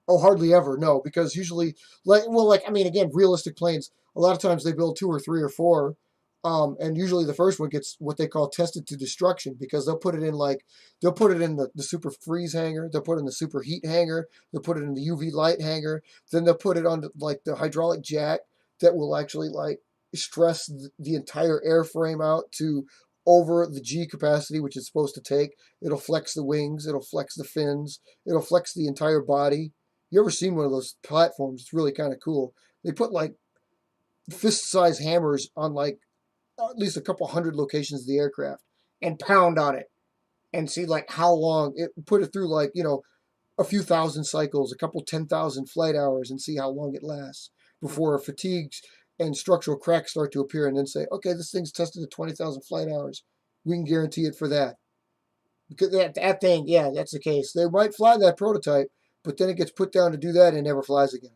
Oh, hardly ever. No, because usually, I mean, again, realistic planes. A lot of times they build two or three or four, and usually the first one gets what they call tested to destruction because they'll put it in the super freeze hangar, they'll put it in the super heat hangar, they'll put it in the UV light hangar, then they'll put it on like the hydraulic jack that will actually like stress the entire airframe out to over the G capacity, which it's supposed to take. It'll flex the wings, it'll flex the fins, it'll flex the entire body. You ever seen one of those platforms? It's really kind of cool. They put like fist-sized hammers on like at least a couple hundred locations of the aircraft and pound on it and see like how long it put it through like a few thousand cycles, a couple 10,000 flight hours, and see how long it lasts before fatigues and structural cracks start to appear, and then say, okay, this thing's tested at 20,000 flight hours. We can guarantee it for that. Because that thing, yeah, that's the case. They might fly that prototype, but then it gets put down to do that and never flies again.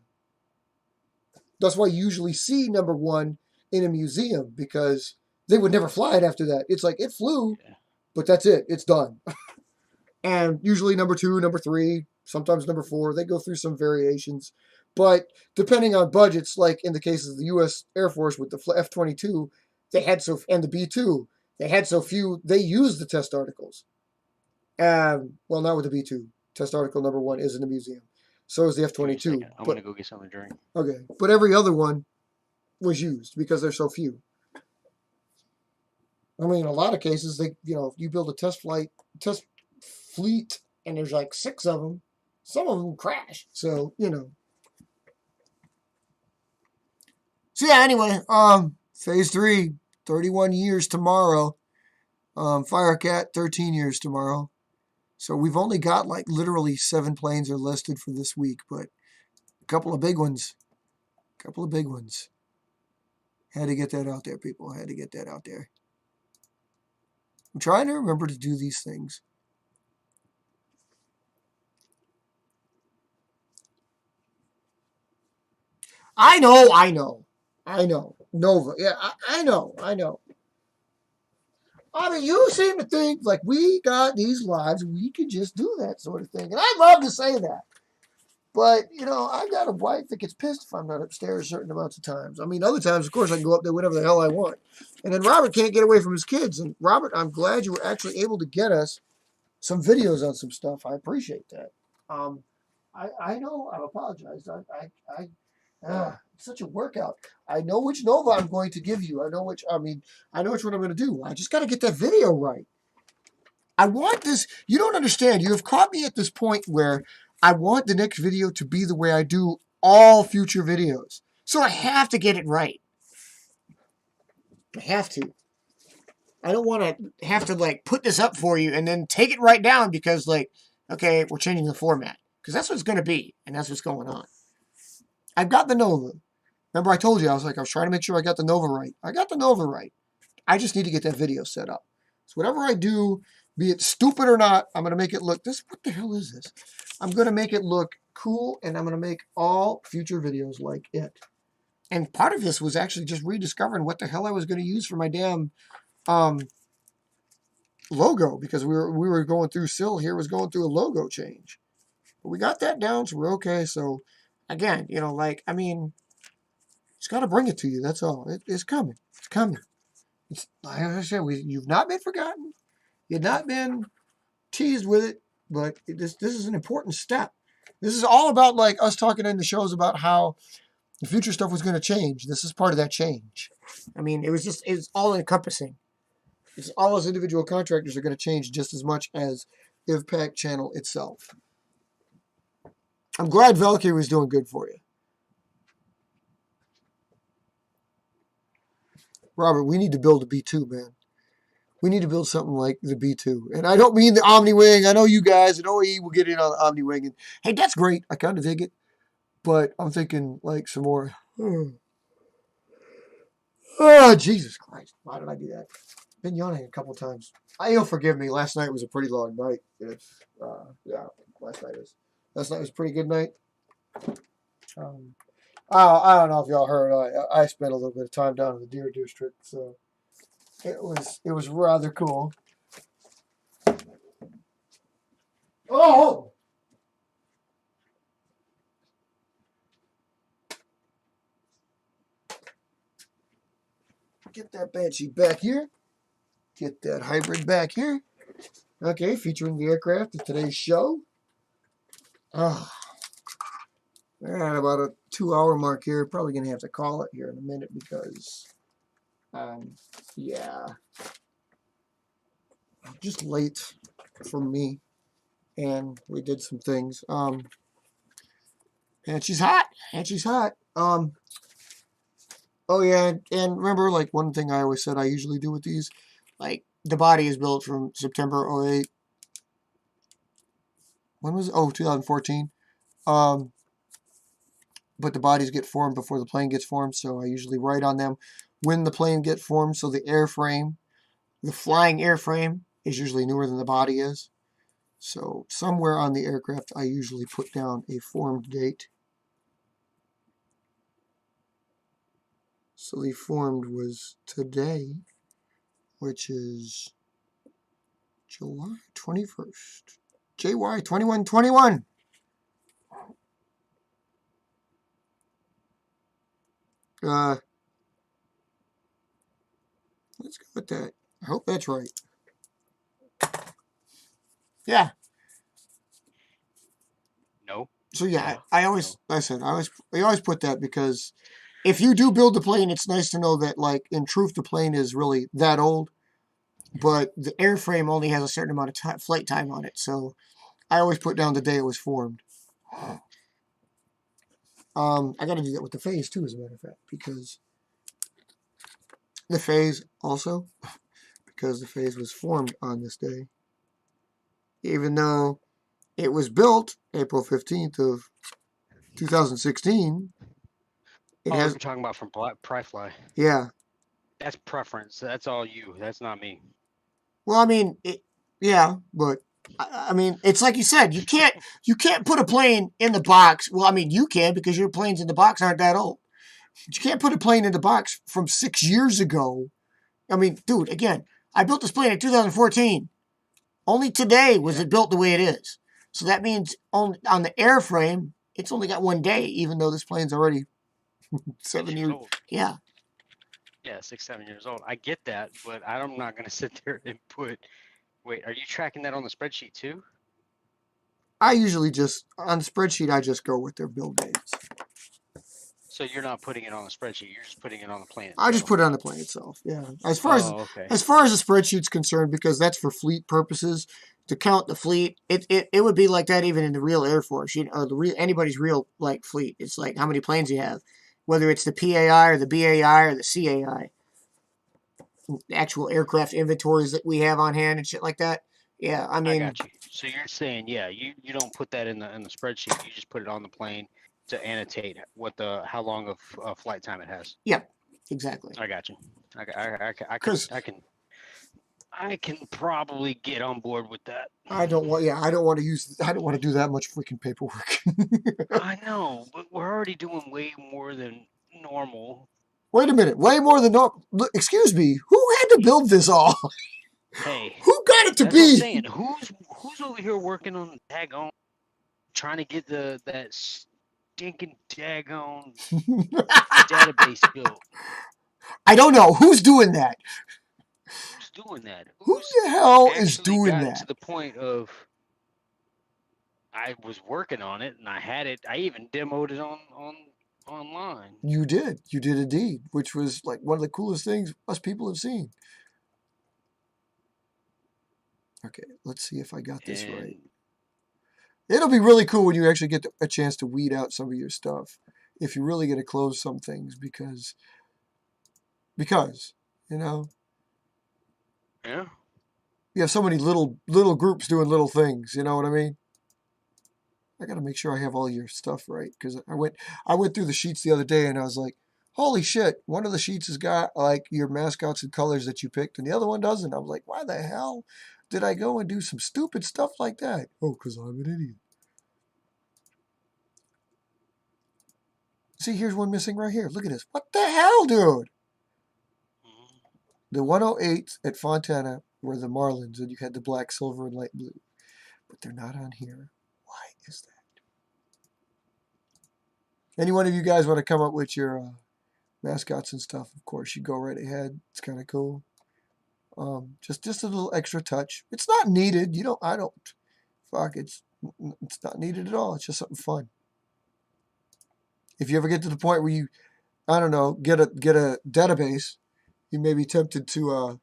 That's why you usually see number one in a museum because they would never fly it after that. It's like it flew, Yeah. but that's it. It's done. And usually number two, number three, sometimes number four, they go through some variations. But depending on budgets, like in the case of the U.S. Air Force with the F-22, and the B-2, they had so few, they used the test articles. Well, not with the B2. Test article number one is in the museum. So is the Give me a F-22. second. I'm But gonna go get something to drink. okay, but every other one was used because there's so few. I mean, in a lot of cases, if you build a test fleet, and there's like six of them, some of them crash. So. So yeah. Anyway, phase 3, 31 years tomorrow. Firecat, 13 years tomorrow. So we've only got like literally 7 planes are listed for this week, but a couple of big ones. Couple of big ones. Had to get that out there, people. Had to get that out there. I'm trying to remember to do these things. I know. Nova. Yeah, I know. I mean, you seem to think like we got these lives, we could just do that sort of thing. And I love to say that. But, I've got a wife that gets pissed if I'm not upstairs certain amounts of times. I mean, other times, of course, I can go up there whenever the hell I want. And then Robert can't get away from his kids. And Robert, I'm glad you were actually able to get us some videos on some stuff. I appreciate that. I know I've apologized. It's such a workout. I know which Nova I'm going to give you. I know which one I'm going to do. I just got to get that video right. I want this. You don't understand. You have caught me at this point where I want the next video to be the way I do all future videos. So I have to get it right. I have to. I don't want to have to like put this up for you and then take it right down because like, okay, we're changing the format. Because that's what it's going to be. And that's what's going on. I've got the Nova. Remember I told you, I was trying to make sure I got the Nova right. I got the Nova right. I just need to get that video set up. So whatever I do, be it stupid or not, I'm going to make it look, what the hell is this? I'm going to make it look cool, and I'm going to make all future videos like it. And part of this was actually just rediscovering what the hell I was going to use for my damn logo, because we were going through, Sil here was going through a logo change. But we got that down, so we're okay. So again, you know, like, I mean, it's got to bring it to you. That's all. It's coming. It's coming. It's, like I said, you've not been forgotten. You've not been teased with it, but this is an important step. This is all about like us talking in the shows about how the future stuff was going to change. This is part of that change. I mean, it's all encompassing. It's all as individual contractors are going to change just as much as IVPAC channel itself. I'm glad Valkyrie was doing good for you. Robert, we need to build a B2, man. We need to build something like the B2. And I don't mean the Omni Wing. I know you guys at OE will get in on the Omni Wing. And hey, that's great. I kind of dig it. But I'm thinking like some more. Oh, Jesus Christ. Why did I do that? Been yawning a couple times. You'll forgive me. Last night was a pretty long night. Yeah, last night was a pretty good night. I don't know if y'all heard. I spent a little bit of time down in the Deer District, so it was rather cool. Oh! Get that Banshee back here. Get that hybrid back here. Okay, featuring the aircraft of today's show. Oh, we're at about a 2-hour mark here. Probably going to have to call it here in a minute because, yeah, just late for me. And we did some things. And she's hot. And she's hot. Oh yeah, and remember, like, one thing I always said I usually do with these, like, the body is built from September 08. When was it? Oh, 2014. But the bodies get formed before the plane gets formed, so I usually write on them when the plane gets formed. So the airframe, the flying airframe, is usually newer than the body is. So somewhere on the aircraft, I usually put down a formed date. So the formed was today, which is July 21st. JY2121. Let's go with that. I hope that's right. Yeah. No. So yeah, I always put that because if you do build the plane, it's nice to know that, like, in truth, the plane is really that old, but the airframe only has a certain amount of flight time on it. So I always put down the day it was formed. I got to do that with the phase too, as a matter of fact, because the phase was formed on this day, even though it was built April 15th of 2016. You're talking about from Pryfly. Yeah. That's preference. That's all you. That's not me. Well, I mean, yeah, but I mean, it's like you said, you can't put a plane in the box. Well, I mean, you can because your planes in the box aren't that old. But you can't put a plane in the box from 6 years ago. I mean, dude, again, I built this plane in 2014. Only today was it built the way it is. So that means on the airframe, it's only got 1 day, even though this plane's already 7 years old. Yeah. Yeah, 6, 7 years old. I get that, but I'm not going to sit there and put. Wait, are you tracking that on the spreadsheet too? I usually just on the spreadsheet I just go with their build dates. So you're not putting it on the spreadsheet. You're just putting it on the plane I just itself. put it on the plane itself. Yeah. Oh, okay. As far as the spreadsheet's concerned, because that's for fleet purposes, to count the fleet, it would be like that even in the real Air Force. You know, anybody's real like fleet. It's like how many planes you have, whether it's the PAI or the BAI or the CAI, the actual aircraft inventories that we have on hand and shit like that. Yeah, I I mean, got you. So you're saying, yeah, you don't put that in the spreadsheet. You just put it on the plane to annotate what the how long of flight time it has. yeah, exactly. I got you. I can Because I can probably get on board with that. I don't want to do that much freaking paperwork. I know, but we're already doing way more than normal. Wait a minute, way more than no. Excuse me, who had to build this all? Hey, Who got it to that's what I'm be? saying. Who's over here working on daggone trying to get that stinking daggone database built? I don't know who's doing that. Who's doing that? Who Who's the hell is actually doing gotten to that? the point of I was working on it and I had it. I even demoed it on online. You did indeed, which was like one of the coolest things us people have seen. Okay, let's see if I got this right. It'll be really cool when you actually get a chance to weed out some of your stuff. If you really get to close some things, because you know Yeah. you have so many little groups doing little things. You know what I mean? I got to make sure I have all your stuff right, because I went through the sheets the other day and I was like, holy shit! One of the sheets has got like your mascots and colors that you picked, and the other one doesn't. I was like, why the hell did I go and do some stupid stuff like that? Oh, because I'm an idiot. See, here's one missing right here. Look at this. What the hell, dude? The 108s at Fontana were the Marlins, and you had the black, silver, and light blue. But they're not on here. Why is that? Any one of you guys want to come up with your mascots and stuff? Of course, you go right ahead. It's kind of cool. Just a little extra touch. It's not needed. You don't. I don't. Fuck. It's not needed at all. It's just something fun. If you ever get to the point where you, I don't know, get a database, you may be tempted to,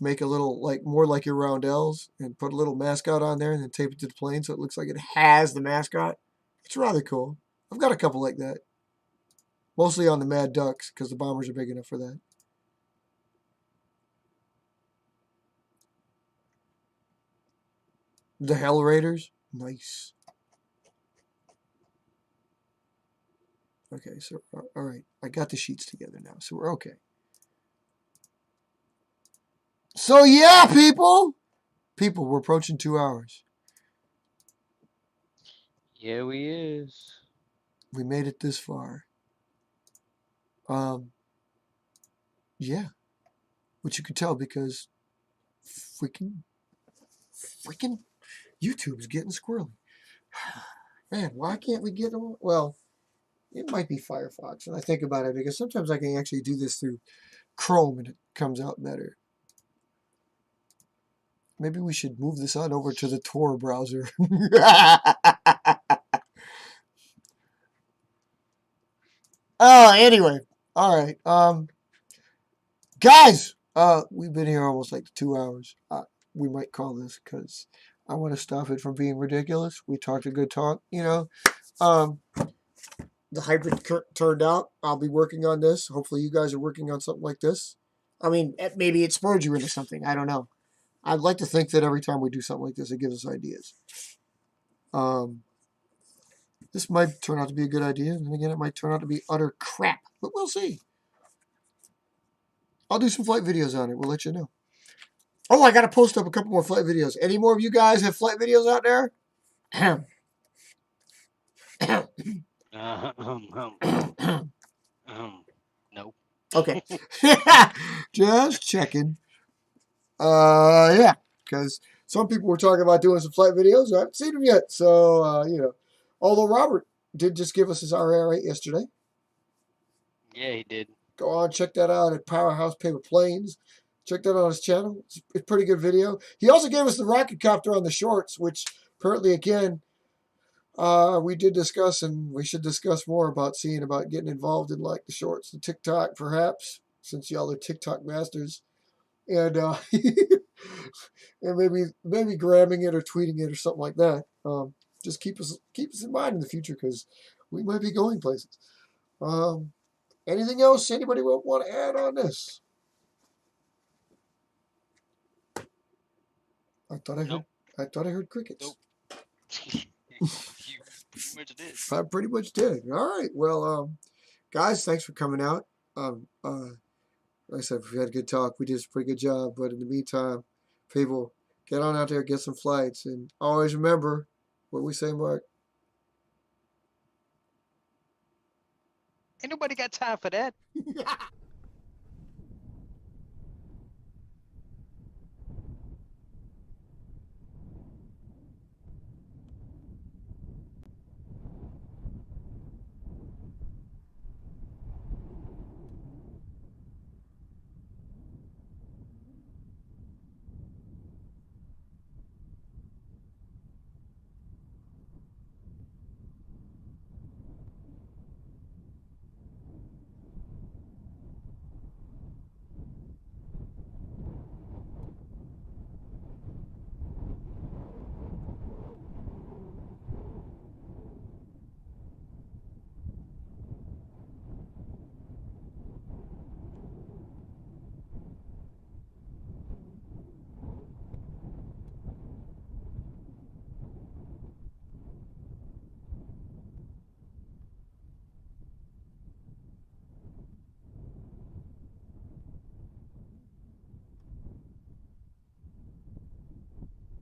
make a little more like your roundels and put a little mascot on there and then tape it to the plane so it looks like it has the mascot. It's rather cool. I've got a couple like that. Mostly on the Mad Ducks because the Bombers are big enough for that. The Hell Raiders. Nice. Okay, so, all right. I got the sheets together now, so we're okay. So, yeah, people, we're approaching 2 hours. Yeah, we is. We made it this far. Yeah, which you could tell because freaking YouTube's getting squirrely. Man, why can't we get them? Well, it might be Firefox, and I think about it because sometimes I can actually do this through Chrome and it comes out better. Maybe we should move this on over to the Tor browser. Oh, anyway. All right. Guys, we've been here almost like 2 hours. We might call this because I want to stop it from being ridiculous. We talked a good talk, The hybrid turned out. I'll be working on this. Hopefully you guys are working on something like this. I mean, maybe it spurred you into something. I don't know. I'd like to think that every time we do something like this, it gives us ideas. This might turn out to be a good idea, and then again, it might turn out to be utter crap, but we'll see. I'll do some flight videos on it. We'll let you know. Oh, I got to post up a couple more flight videos. Any more of you guys have flight videos out there? No. Okay. Just checking. Yeah, because some people were talking about doing some flight videos. I haven't seen them yet. So, although Robert did just give us his RA8 yesterday. Yeah, he did. Go on, check that out at Powerhouse Paper Planes. Check that out on his channel. It's a pretty good video. He also gave us the rocket copter on the shorts, which apparently, again, We did discuss, and we should discuss more about seeing about getting involved in like the shorts, the TikTok, perhaps, since y'all are TikTok masters, and and maybe grabbing it or tweeting it or something like that. Just keep us in mind in the future because we might be going places. Um, Anything else anybody will want to add on this? I thought I heard Nope. I thought I heard crickets. Nope. You pretty much did. I pretty much did. All right. Well, guys, thanks for coming out. Like I said, we had a good talk. We did a pretty good job. But in the meantime, people, get on out there, get some flights, and always remember what we say, Mark. Ain't nobody got time for that.